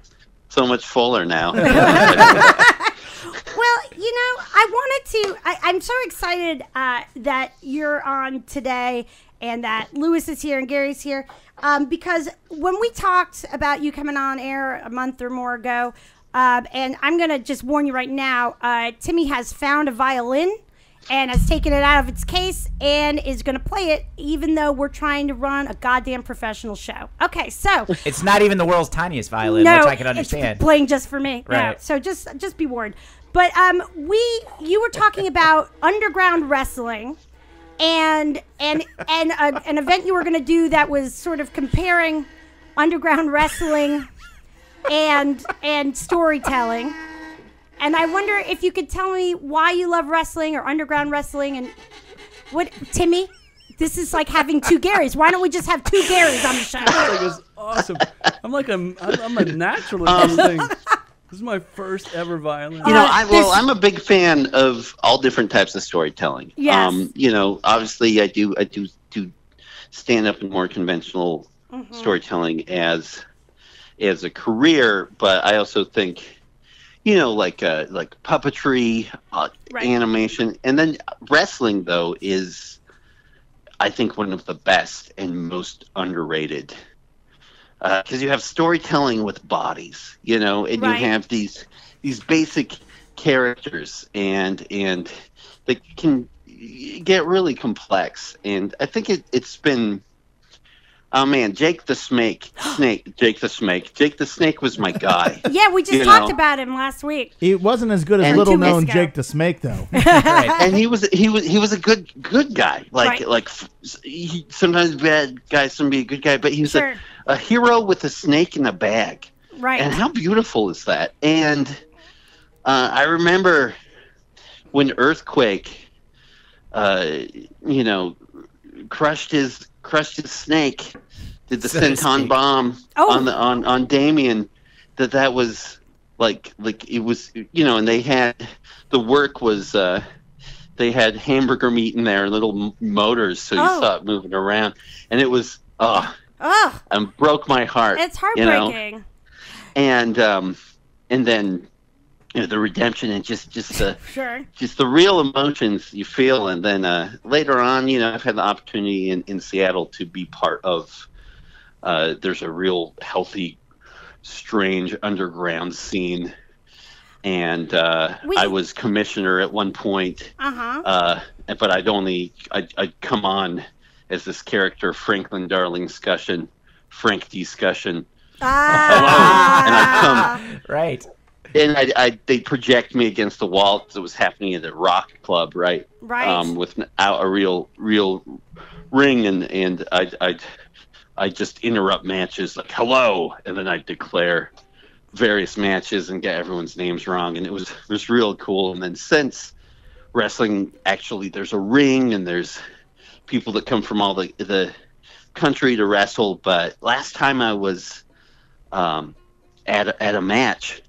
so much fuller now. Well, I'm so excited that you're on today and that Lewis is here and Gary's here because when we talked about you coming on air a month or more ago, and I'm going to just warn you right now, Timmy has found a violin and has taken it out of its case and is going to play it even though we're trying to run a goddamn professional show. Okay, so... It's not even the world's tiniest violin, No, which I can understand. it's playing just for me. Right. Yeah, so just be warned. But you were talking about underground wrestling, and an event you were going to do that was sort of comparing underground wrestling and storytelling. And I wonder if you could tell me why you love wrestling or underground wrestling and what, Timmy. This is like having 2 Garys. Why don't we just have 2 Garys on the show? It was awesome. I'm a natural at this thing. This is my first ever violin. I'm a big fan of all different types of storytelling. Yes. Obviously I do stand up in more conventional storytelling as a career, but I also think, like puppetry, Right. animation, and then wrestling though is, I think, one of the best and most underrated. Because you have storytelling with bodies, and Right. you have these basic characters, and they can get really complex. And I think it's been, oh man, Jake the Snake was my guy. Yeah, we just talked about him last week. He wasn't as good as And little 2 weeks known ago. Jake the Snake, though. And he was a good guy. Right. He, sometimes bad guy, somebody a good guy, but he was Sure. a hero with a snake in a bag. Right. And how beautiful is that? And I remember when Earthquake, crushed his snake, did the So to senton speak. bomb Oh. on Damien. That was like it was, and they had the work was they had hamburger meat in there, little motors, so you saw it moving around, and it was and broke my heart. It's heartbreaking. And then the redemption and just the Sure. just the real emotions you feel, and then later on, I've had the opportunity in Seattle to be part of. There's a real healthy, strange underground scene, and I was commissioner at one point. But I'd come on as this character, Franklin Darling Scussion, Frank Discussion. Hello, and I'd come Right. and they'd project me against the wall because it was happening at a rock club, right? Right. With a real ring, and I'd just interrupt matches like hello, and then I'd declare various matches and get everyone's names wrong, and it was real cool. And then since wrestling, actually, there's a ring and there's people that come from all the country to wrestle. But last time I was at a match,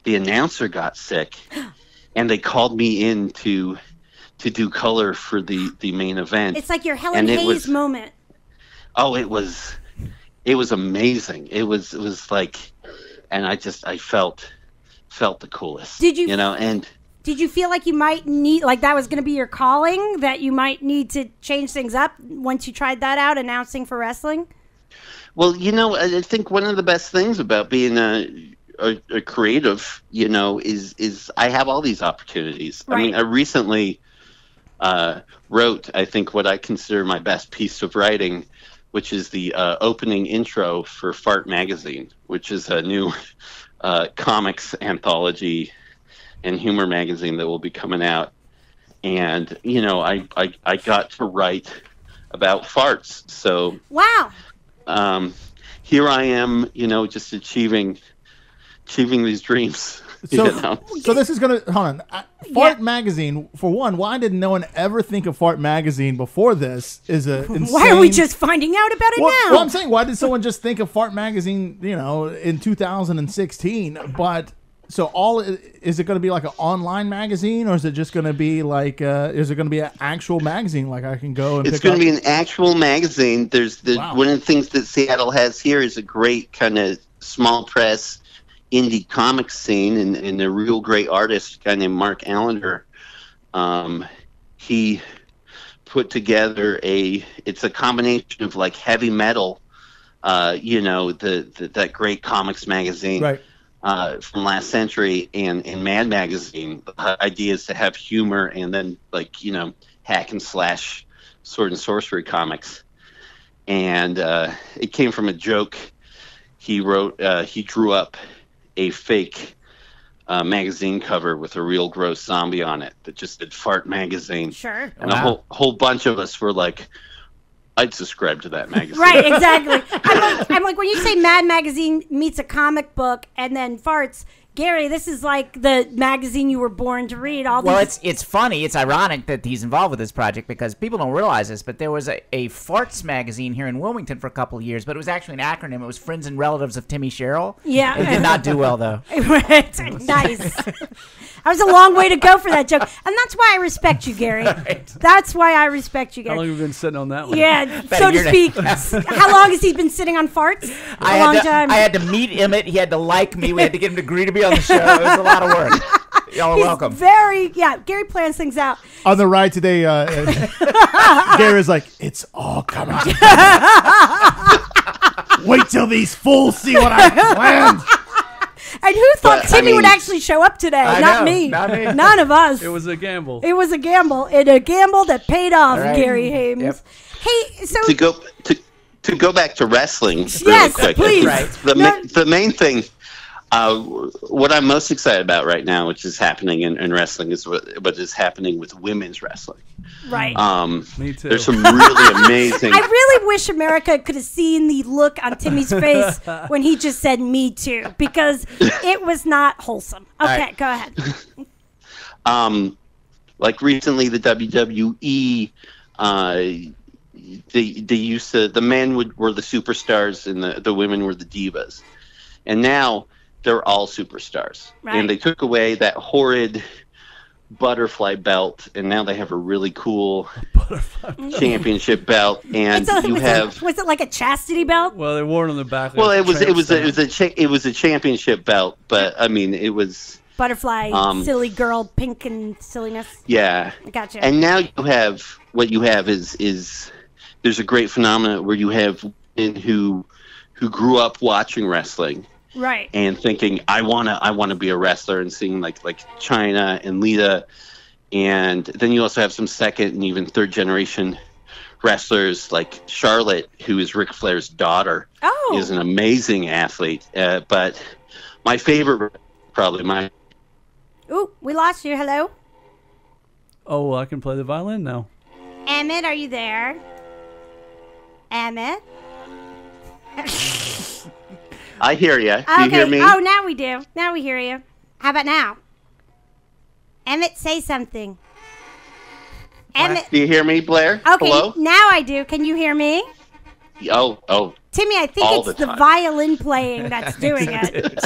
the announcer got sick, and they called me in to do color for the main event. It's like your Helen Hayes moment. Oh, it was amazing. It was like, and I felt the coolest. Did you? And did you feel like you might need, like that was going to be your calling, that you might need to change things up once you tried that out, announcing for wrestling? Well, I think one of the best things about being a creative, is I have all these opportunities. Right. I mean, I recently wrote, I think, what I consider my best piece of writing, which is the opening intro for Fart Magazine, which is a new comics anthology and humor magazine that will be coming out. And, I got to write about farts. So wow. Here I am, just achieving these dreams. So this is gonna hold on. Fart Magazine, for one. Why did no one ever think of Fart Magazine before this? Is a insane... Why are we just finding out about it now? Well, I'm saying, why did someone just think of Fart Magazine? In 2016. But so is it going to be like an online magazine, or is it just going to be like is it going to be an actual magazine? Like I can go and it's going to be an actual magazine. There's Wow. One of the things that Seattle has here is a great kind of small press indie comic scene, and a real great artist, a guy named Mark Allender. He put together it's a combination of like heavy metal, that great comics magazine, right, from last century, and Mad Magazine. The idea is to have humor and then hack and slash sword and sorcery comics. And it came from a joke he wrote. He drew up a fake magazine cover with a real gross zombie on it that just said Fart Magazine. Sure. And a whole bunch of us were like, I'd subscribe to that magazine. Right, exactly. I'm like, when you say Mad Magazine meets a comic book and then farts, Gary, this is like the magazine you were born to read. Well, it's funny. It's ironic that he's involved with this project because people don't realize this, but there was a farts magazine here in Wilmington for a couple of years, but it was actually an acronym. It was Friends and Relatives of Timmy Sherrill. Yeah. It did not do well, though. Right. Nice. That was a long way to go for that joke. And that's why I respect you, Gary. Right. That's why I respect you, Gary. How long have you been sitting on that one? Yeah, About so a to year speak. How long has he been sitting on farts? A long time. I had to meet Emmett. He had to like me. We had to get him to agree to be on the show. It was a lot of work. Y'all are He's welcome. Gary plans things out. on the ride today, Gary's like, it's all coming together. Wait till these fools see what I planned. And who thought But, Timmy would actually show up today? I Not know, me. not me. None of us. It was a gamble. It was a gamble, and a gamble that paid off, All right. Gary Hames. Yep. Hey, so To go back to wrestling really Yes, quick. please. Right. The main thing, what I'm most excited about right now, which is happening in wrestling, is what is happening with women's wrestling. right. Me too. There's some really amazing. I really wish America could have seen the look on Timmy's face when he just said "me too," because it was not wholesome. Okay, right. go ahead. Like recently, the WWE, they used to, the men were the superstars and the women were the divas, and now they're all superstars. Right. And they took away that horrid butterfly belt, and now they have a really cool championship belt. And was it like a chastity belt? Well, they wore it on the back. Well, it was a championship belt, but I mean, it was butterfly, silly girl, pink and silliness. Yeah. Gotcha. And now what you have is there's a great phenomenon where you have women who grew up watching wrestling. Right. And thinking, I wanna be a wrestler, and seeing like Chyna and Lita, and then you also have some second and even third generation wrestlers like Charlotte, who is Ric Flair's daughter. Oh. Is an amazing athlete. But my favorite, probably Ooh, we lost you. Hello? Oh, well, I can play the violin now. Emmett, are you there? Emmett? I hear you. Do you hear me? Oh, now we do. Now we hear you. How about now? Emmett, say something. Emmett. Do you hear me, Blair? Okay, Hello? now I do. Can you hear me? Oh. Timmy, I think All it's the the time. violin playing that's doing it.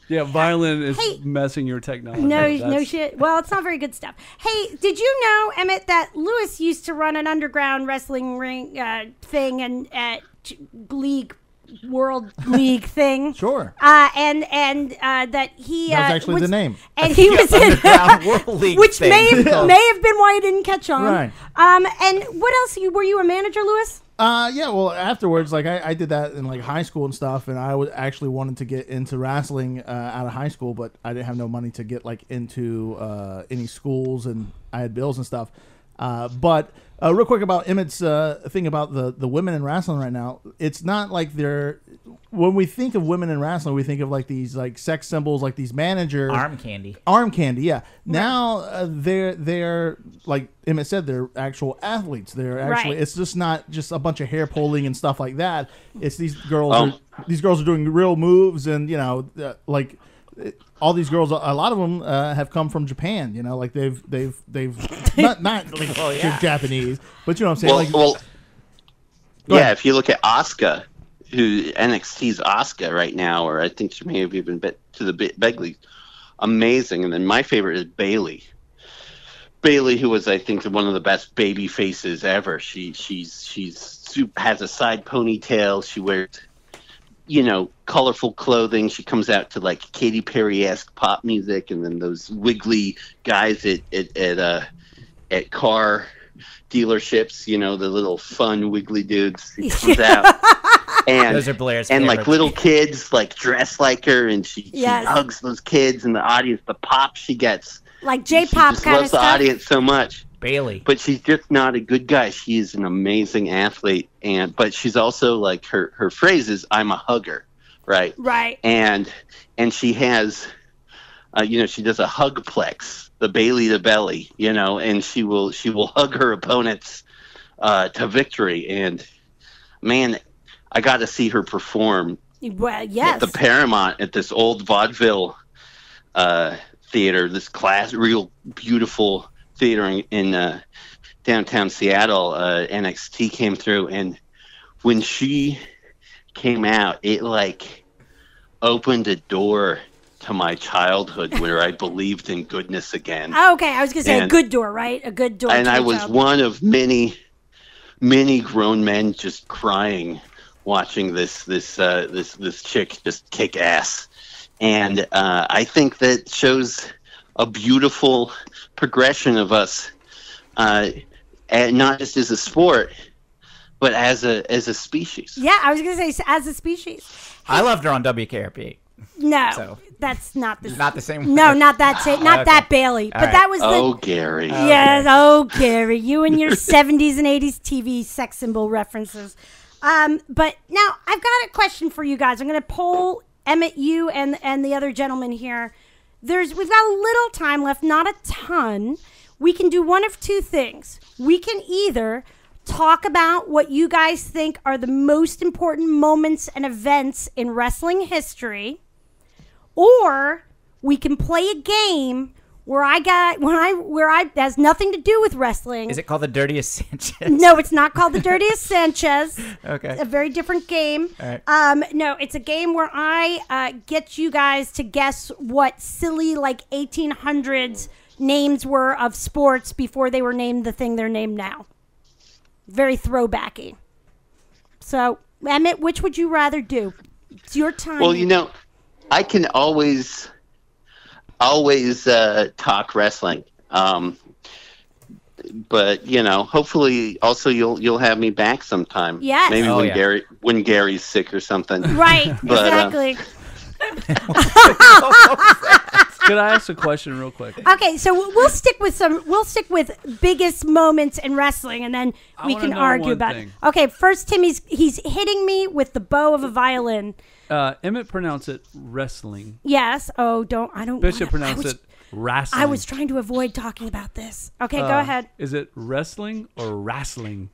Yeah, violin is Hey. messing your technology. No shit. Well, it's not very good stuff. Hey, did you know, Emmett, that Lewis used to run an underground wrestling ring thing and World League thing? Sure. And that he That was actually the name. and he was in Underground World League which thing. may have been why I didn't catch on. Right. And what else? Were you a manager, Lewis? Yeah, well, afterwards, like I did that in like high school and stuff, and I actually wanted to get into wrestling out of high school, but I didn't have no money to get like into any schools, and I had bills and stuff. But real quick about Emmett's thing about the women in wrestling right now, it's not like they're. When we think of women in wrestling, we think of like these like sex symbols, like these managers. Arm candy. Arm candy, yeah. Now they're like Emmett said, they're actual athletes. They're actually Right. It's just not just a bunch of hair pulling and stuff like that. It's these girls. These girls are doing real moves, and all these girls. A lot of them have come from Japan. You know, like they've not like they're Japanese, but you know what I'm saying. Go ahead. If you look at Asuka, who NXT's Asuka right now, or I think she may have even been to the big league, amazing. And then my favorite is Bayley, who was, I think, one of the best baby faces ever. She has a side ponytail. She wears, colorful clothing. She comes out to like Katy Perry-esque pop music, and then those wiggly guys at car dealerships, the little fun wiggly dudes. She comes out. And, those are Blair's and favorites. like little kids like dress like her, and she hugs those kids in the audience. The pop she gets, Like J-pop she just kind of loves the stuff. audience so much. Bailey. But she's just not a good guy. She is an amazing athlete, but she's also like her phrase is "I'm a hugger," right? Right. And she has, she does a hugplex, the Bailey to belly, and she will hug her opponents to victory. And man, I got to see her perform Well, yes. at the Paramount at this old vaudeville theater, this real beautiful theater in downtown Seattle. NXT came through, and when she came out, it like opened a door to my childhood where I believed in goodness again. Oh, okay, I was going to say a good door, right? A good door. And to I the was child. one of many grown men just crying watching this chick just kick ass. And I think that shows a beautiful progression of us, and not just as a sport, but as a species. Yeah, I was going to say as a species. I loved her on WKRP. No, So- that's not the Not the same. No, not that same, not Okay. that Bailey. But right. that was Oh, the Gary. yes. Oh, Gary, you and your 70s and 80s TV sex symbol references. But now I've got a question for you guys. I'm going to poll Emmett, you, and the other gentleman here. We've got a little time left, not a ton. We can do one of two things. We can either talk about what you guys think are the most important moments and events in wrestling history, or we can play a game where I has nothing to do with wrestling. Is it called the Dirtiest Sanchez? No, it's not called the Dirtiest Sanchez. Okay. It's a very different game. All right. No, it's a game where I get you guys to guess what silly, like, 1800s names were of sports before they were named the thing they're named now. Very throwbacky. So, Emmett, which would you rather do? It's your time. Well, I can always talk wrestling. But hopefully also you'll have me back sometime. Yes. Maybe Oh, when Gary's sick or something. Right, But, exactly. Could I ask a question real quick? Okay, so we'll stick with biggest moments in wrestling, and then we wanna can know argue one about thing. it. Okay, first he's hitting me with the bow of a violin. Emmett pronounced it wrestling. Yes. Oh, I don't. Bishop wanna- pronounced it wrestling. I was trying to avoid talking about this. Okay, go ahead. Is it wrestling or wrestling?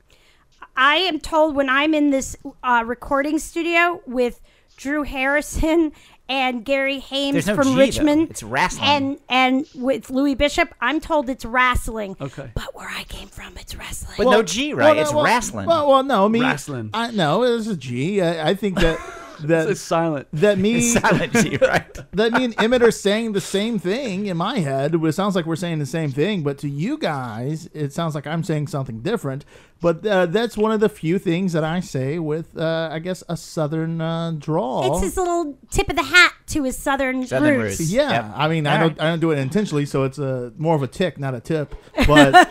I am told when I'm in this recording studio with Drew Harrison and Gary Hames There's no from G, though. Richmond. It's wrestling. And with Louis Bishop, I'm told it's wrestling. Okay. But where I came from, it's wrestling. But no G, right? It's wrestling. Well, no, me. Wrestling. No, it's a G. I think that It's silent. that me Silent G, right? that me and Emmett are saying the same thing in my head. It sounds like we're saying the same thing, but to you guys, it sounds like I'm saying something different. But that's one of the few things that I say with, I guess, a southern drawl. It's his little tip of the hat to his southern roots. roots. Yeah, Yep. I mean, I All don't do it intentionally, so it's more of a tick, not a tip. But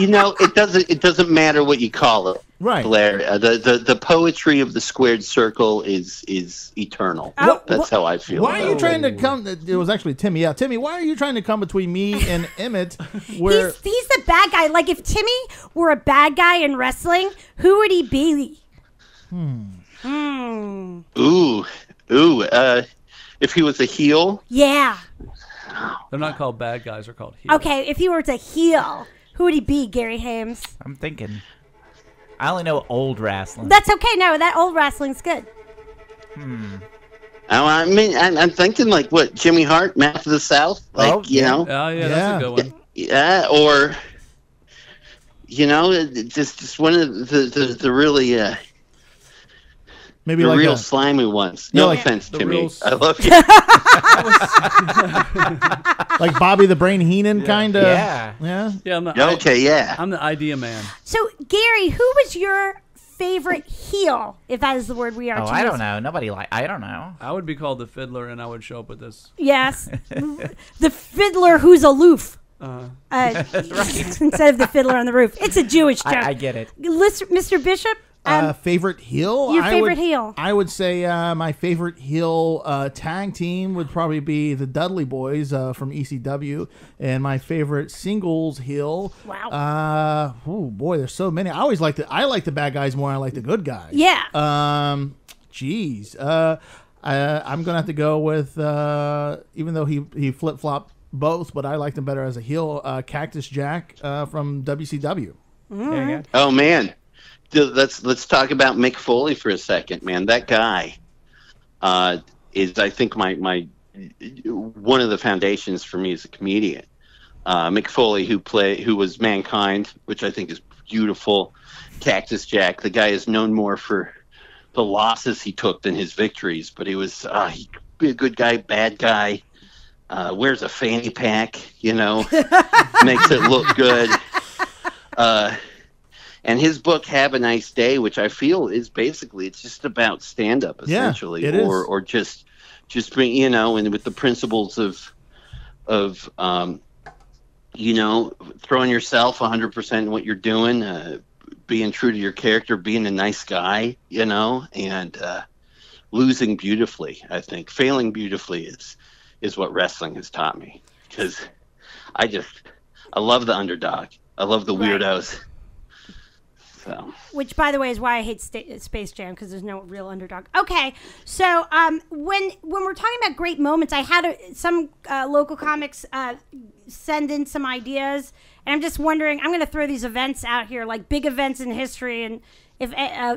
It doesn't matter what you call it. Right. Blair. The poetry of the squared circle is eternal. Oh, That's how I feel. why are you about trying to come? It was actually Timmy. Yeah, Timmy, why are you trying to come between me and Emmett? Where He's the bad guy. Like, if Timmy were a bad guy in wrestling, who would he be? Ooh. If he was a heel, Yeah. They're not called bad guys. They're called heels. Okay, if he were to heel, who would he be, Gary Hames? I'm thinking. I only know old wrestling. That's okay. No, that old wrestling's good. I mean, I'm thinking like what, Jimmy Hart, Mouth of the South, like Oh, yeah. Oh, yeah, that's a good one. yeah, or just one of the really maybe the like real a, slimy ones. Yeah, No like offense, the Jimmy. real I love you. like Bobby the Brain Heenan kind of. Yeah. Yeah. Yeah, I'm the, Okay, yeah. I'm the idea man. So, Gary, who was your favorite heel, if that is the word we are Oh, to I use? don't know. I don't know. I would be called the fiddler, and I would show up with this. Yes. The fiddler who's aloof. Instead of the fiddler on the roof. It's a Jewish joke. I get it. Mr. Bishop? Favorite heel? Your favorite heel. I would say my favorite heel tag team would probably be the Dudley Boys from ECW, and my favorite singles heel. Wow. Oh boy, there's so many. I like the bad guys more than I like the good guys. Yeah. Geez. I'm gonna have to go with even though he flip flopped both, but I liked him better as a heel. Cactus Jack from WCW. There you go. Oh man, let's talk about Mick Foley for a second, man. That guy is, I think, my one of the foundations for me as a comedian. Mick Foley, who was Mankind, which I think is beautiful. Cactus Jack, the guy is known more for the losses he took than his victories, but he was he could be a good guy, bad guy. Wears a fanny pack, makes it look good. And his book, Have a Nice Day, which I feel is basically, it's just about stand-up, essentially. Yeah, it is. Or just being, and with the principles of throwing yourself 100% in what you're doing, being true to your character, being a nice guy, and losing beautifully, I think. Failing beautifully is what wrestling has taught me, because I love the underdog. I love the weirdos. So. Which, by the way, is why I hate Space Jam, because there's no real underdog. Okay, so when we're talking about great moments, I had some local comics send in some ideas, and I'm just wondering, I'm going to throw these events out here, like big events in history, and if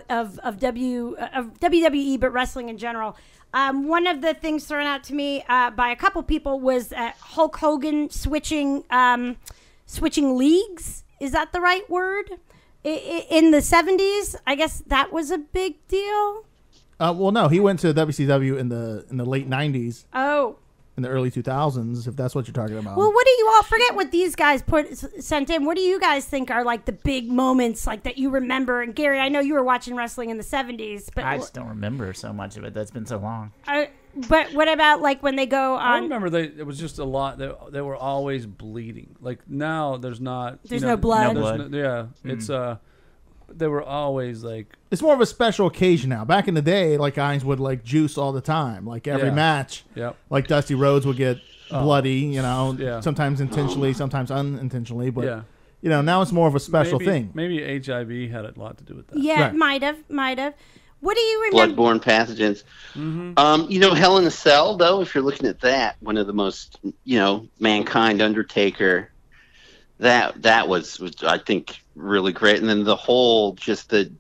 of WWE, but wrestling in general. One of the things thrown out to me by a couple people was Hulk Hogan switching leagues. Is that the right word? In the 70s, I guess that was a big deal. Well, no, he went to WCW in the late 90s. Oh. In the early 2000s, if that's what you're talking about. Well, what do you all forget what these guys sent in? What do you guys think are like the big moments like that you remember? And Gary, I know you were watching wrestling in the 70s, but I just don't remember so much of it. That's been so long. But what about like when they go on? I remember it was just a lot. They were always bleeding. Like now, there's not. There's no blood. No blood. It's they were always like. It's more of a special occasion now. Back in the day, like guys would like juice all the time. Like every match, like Dusty Rhodes would get bloody. Sometimes intentionally, sometimes unintentionally. But now it's more of a special thing. Maybe HIV had a lot to do with that. Yeah, right. Might have. What do you remember? Bloodborne pathogens. Mm-hmm. Hell in a Cell, though, if you're looking at that, one of the most, Mankind, Undertaker, that was I think, really great. And then the whole, just the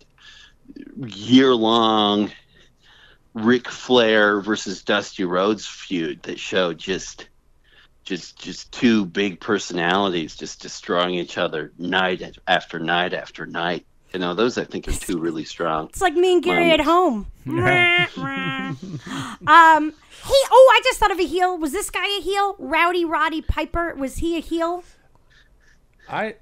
year-long Ric Flair versus Dusty Rhodes feud that showed just two big personalities just destroying each other night after night after night. Those I think are two really strong. It's like me and Gary at home. Hey, I just thought of a heel. Was this guy a heel? Rowdy Roddy Piper. Was he a heel? I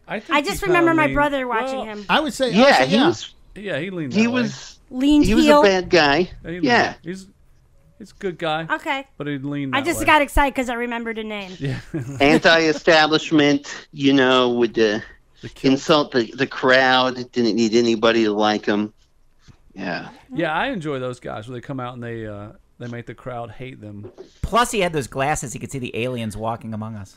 just remember my brother watching him. I would say, he was. Yeah, he leaned. He was a bad guy. Yeah, he's a good guy. Okay, but he leaned. I just got excited because I remembered a name. Yeah, anti-establishment. Would insult the crowd. Didn't need anybody to like him. Yeah. Yeah, I enjoy those guys where they come out and they make the crowd hate them. Plus, he had those glasses; he could see the aliens walking among us.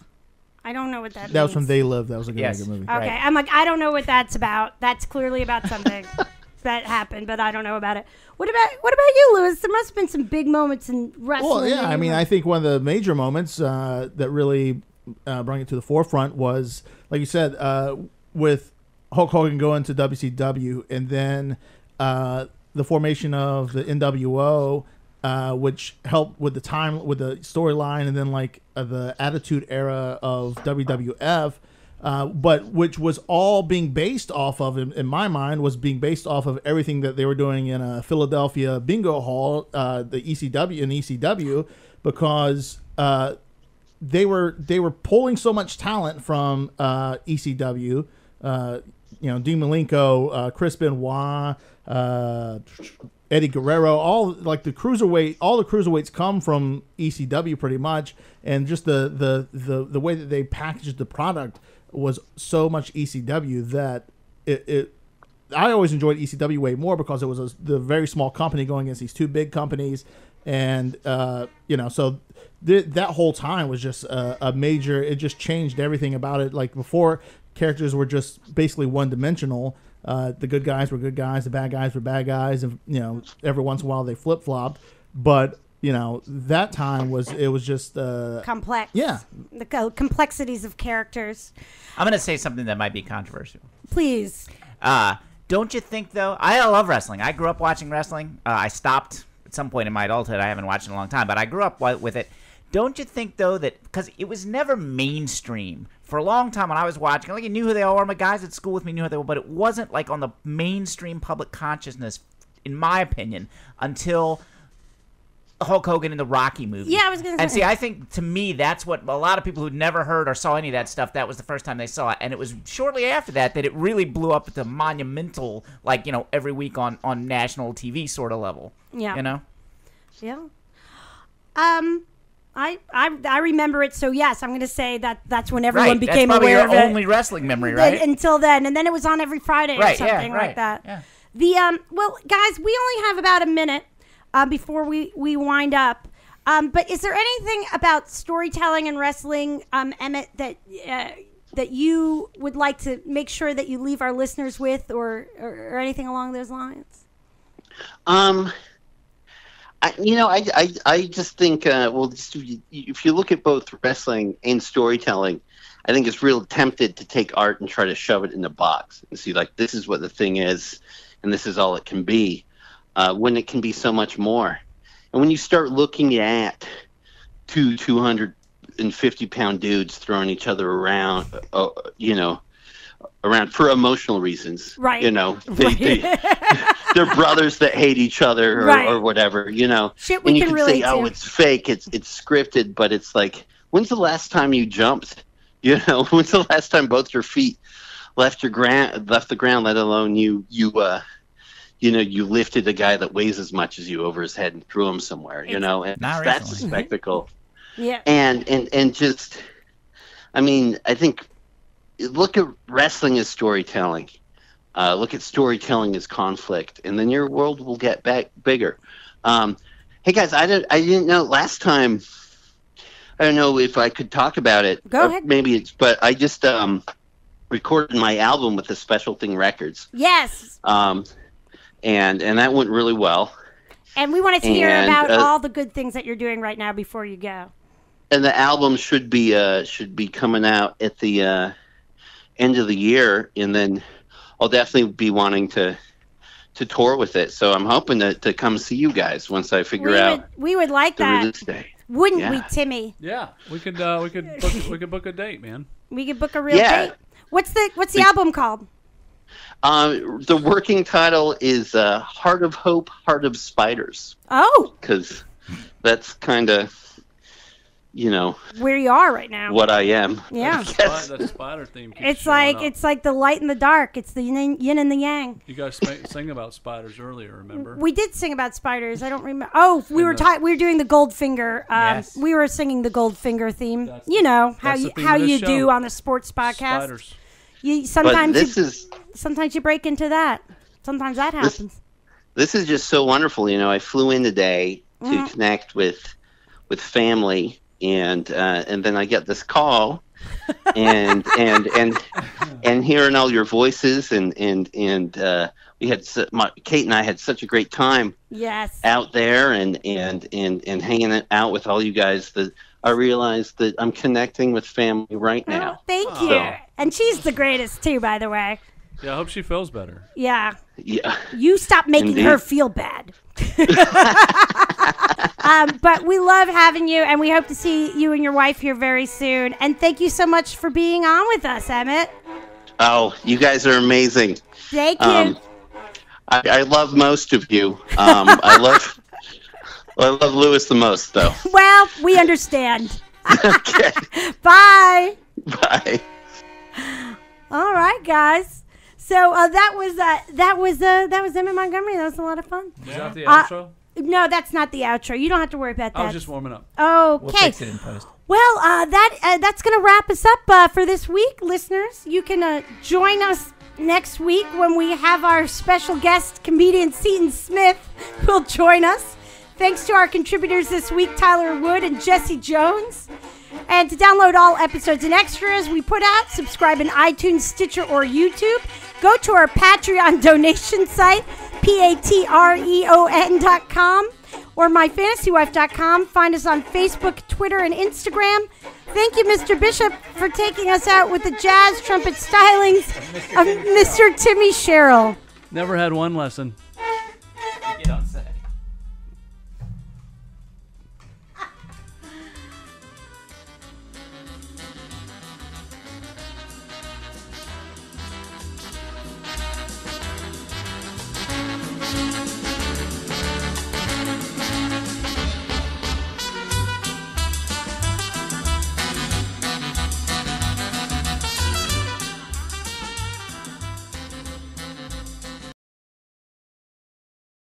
I don't know what that means. That was from They Live. That was a good movie. Okay, right. I'm like, I don't know what that's about. That's clearly about something that happened, but I don't know about it. What about you, Lewis? There must have been some big moments in wrestling. Well, yeah, I think one of the major moments that really brought it to the forefront was, like you said, with Hulk Hogan going to WCW, and then the formation of the NWO, which helped with the storyline, and then the Attitude Era of WWF, but which was all being based off of, in my mind, was being based off of everything that they were doing in a Philadelphia bingo hall, the ECW, because they were pulling so much talent from ECW. Dean Malenko, Chris Benoit, Eddie Guerrero, all the cruiserweights come from ECW pretty much, and just the way that they packaged the product was so much ECW that I always enjoyed ECW way more because it was the very small company going against these two big companies, and so that whole time was just a major. It just changed everything about it. Like before, characters were just basically one-dimensional. The good guys were good guys, the bad guys were bad guys, and every once in a while they flip-flopped. But that time was just complex. Yeah, the complexities of characters. I'm gonna say something that might be controversial. Please. Don't you think though? I love wrestling. I grew up watching wrestling. I stopped at some point in my adulthood. I haven't watched it in a long time, but I grew up with it. Don't you think though that because it was never mainstream for a long time when I was watching, like I knew who they all were. My guys at school with me knew who they were, but it wasn't like on the mainstream public consciousness, in my opinion, until Hulk Hogan in the Rocky movie. Yeah, I was going to say. And see, I think to me that's what a lot of people who'd never heard or saw any of that stuff, that was the first time they saw it, and it was shortly after that it really blew up at the monumental, every week on national TV sort of level. Yeah. Yeah. I remember it, so yes, I'm going to say that's when everyone became aware of it. That's probably your only wrestling memory, right? Until then, and then it was on every Friday or something like that. Yeah. Well, guys, we only have about a minute before we wind up. But is there anything about storytelling and wrestling, Emmett, that you would like to make sure that you leave our listeners with, or anything along those lines? I just think, if you look at both wrestling and storytelling, I think it's real tempted to take art and try to shove it in a box and see, this is what the thing is. and this is all it can be, when it can be so much more. And when you start looking at 250-pound dudes throwing each other around, around for emotional reasons, right? They're brothers that hate each other, or whatever, Shit, we and you can can relate say, "Oh, to. it's fake, it's scripted," but it's like, when's the last time you jumped? When's the last time both your feet left the ground? Let alone you lifted a guy that weighs as much as you over his head and threw him somewhere. And that's a spectacle. Yeah. And just, I mean, I think, look at wrestling as storytelling. Look at storytelling as conflict, and then your world will get bigger. Hey guys, I didn't know last time. I don't know if I could talk about it. Go ahead. But I just recorded my album with the Special Thing Records. Yes. And that went really well. And we wanted to hear about all the good things that you're doing right now before you go. And the album should be coming out at the end of the year, and then I'll definitely be wanting to tour with it. So I'm hoping to come see you guys once I figure out. We would like the that, release day. wouldn't we, Timmy? Yeah, we could book a date, man. We could book a real date. What's the album called? The working title is Heart of Hope, Heart of Spiders. Oh, because that's kind of, where you are right now. what I am. Yeah. That spider theme. Keeps It's showing like up. it's like the light and the dark. It's the yin and the yang. You guys sang about spiders earlier. Remember? We did sing about spiders. I don't remember. Oh, we were doing the Goldfinger. Yes. We were singing the Goldfinger theme. That's How the theme how of this you show. do on the sports podcast. Spiders. You But sometimes you break into that. Sometimes that happens. this is just so wonderful. I flew in today Mm-hmm. to connect with family, and then I get this call, and hearing all your voices, and we had Kate and I had such a great time Yes. out there, and hanging out with all you guys, that I realized that I'm connecting with family right now. Thank you. So- And she's the greatest too, by the way. Yeah, I hope she feels better. Yeah. Yeah. You stop making Indeed. her feel bad. But we love having you, and we hope to see you and your wife here very soon. And thank you so much for being on with us, Emmett. Oh, you guys are amazing. Thank you. I love most of you. I love Lewis the most, though. Well, we understand. Okay. Bye. Bye. All right, guys. So that was Emmett Montgomery. That was a lot of fun. Was that the outro? No, that's not the outro. You don't have to worry about that. I was just warming up. Okay. We'll fix it in post. Well, that's going to wrap us up for this week, listeners. You can join us next week when we have our special guest, comedian Seton Smith, who will join us. Thanks to our contributors this week, Tyler Wood and Jesse Jones. And to download all episodes and extras we put out, subscribe in iTunes, Stitcher, or YouTube. Go to our Patreon donation site, patreon.com, or myfantasywife.com. Find us on Facebook, Twitter, and Instagram. Thank you, Mr. Bishop, for taking us out with the jazz trumpet stylings of Mr. Timmy Sherrill. Never had one lesson.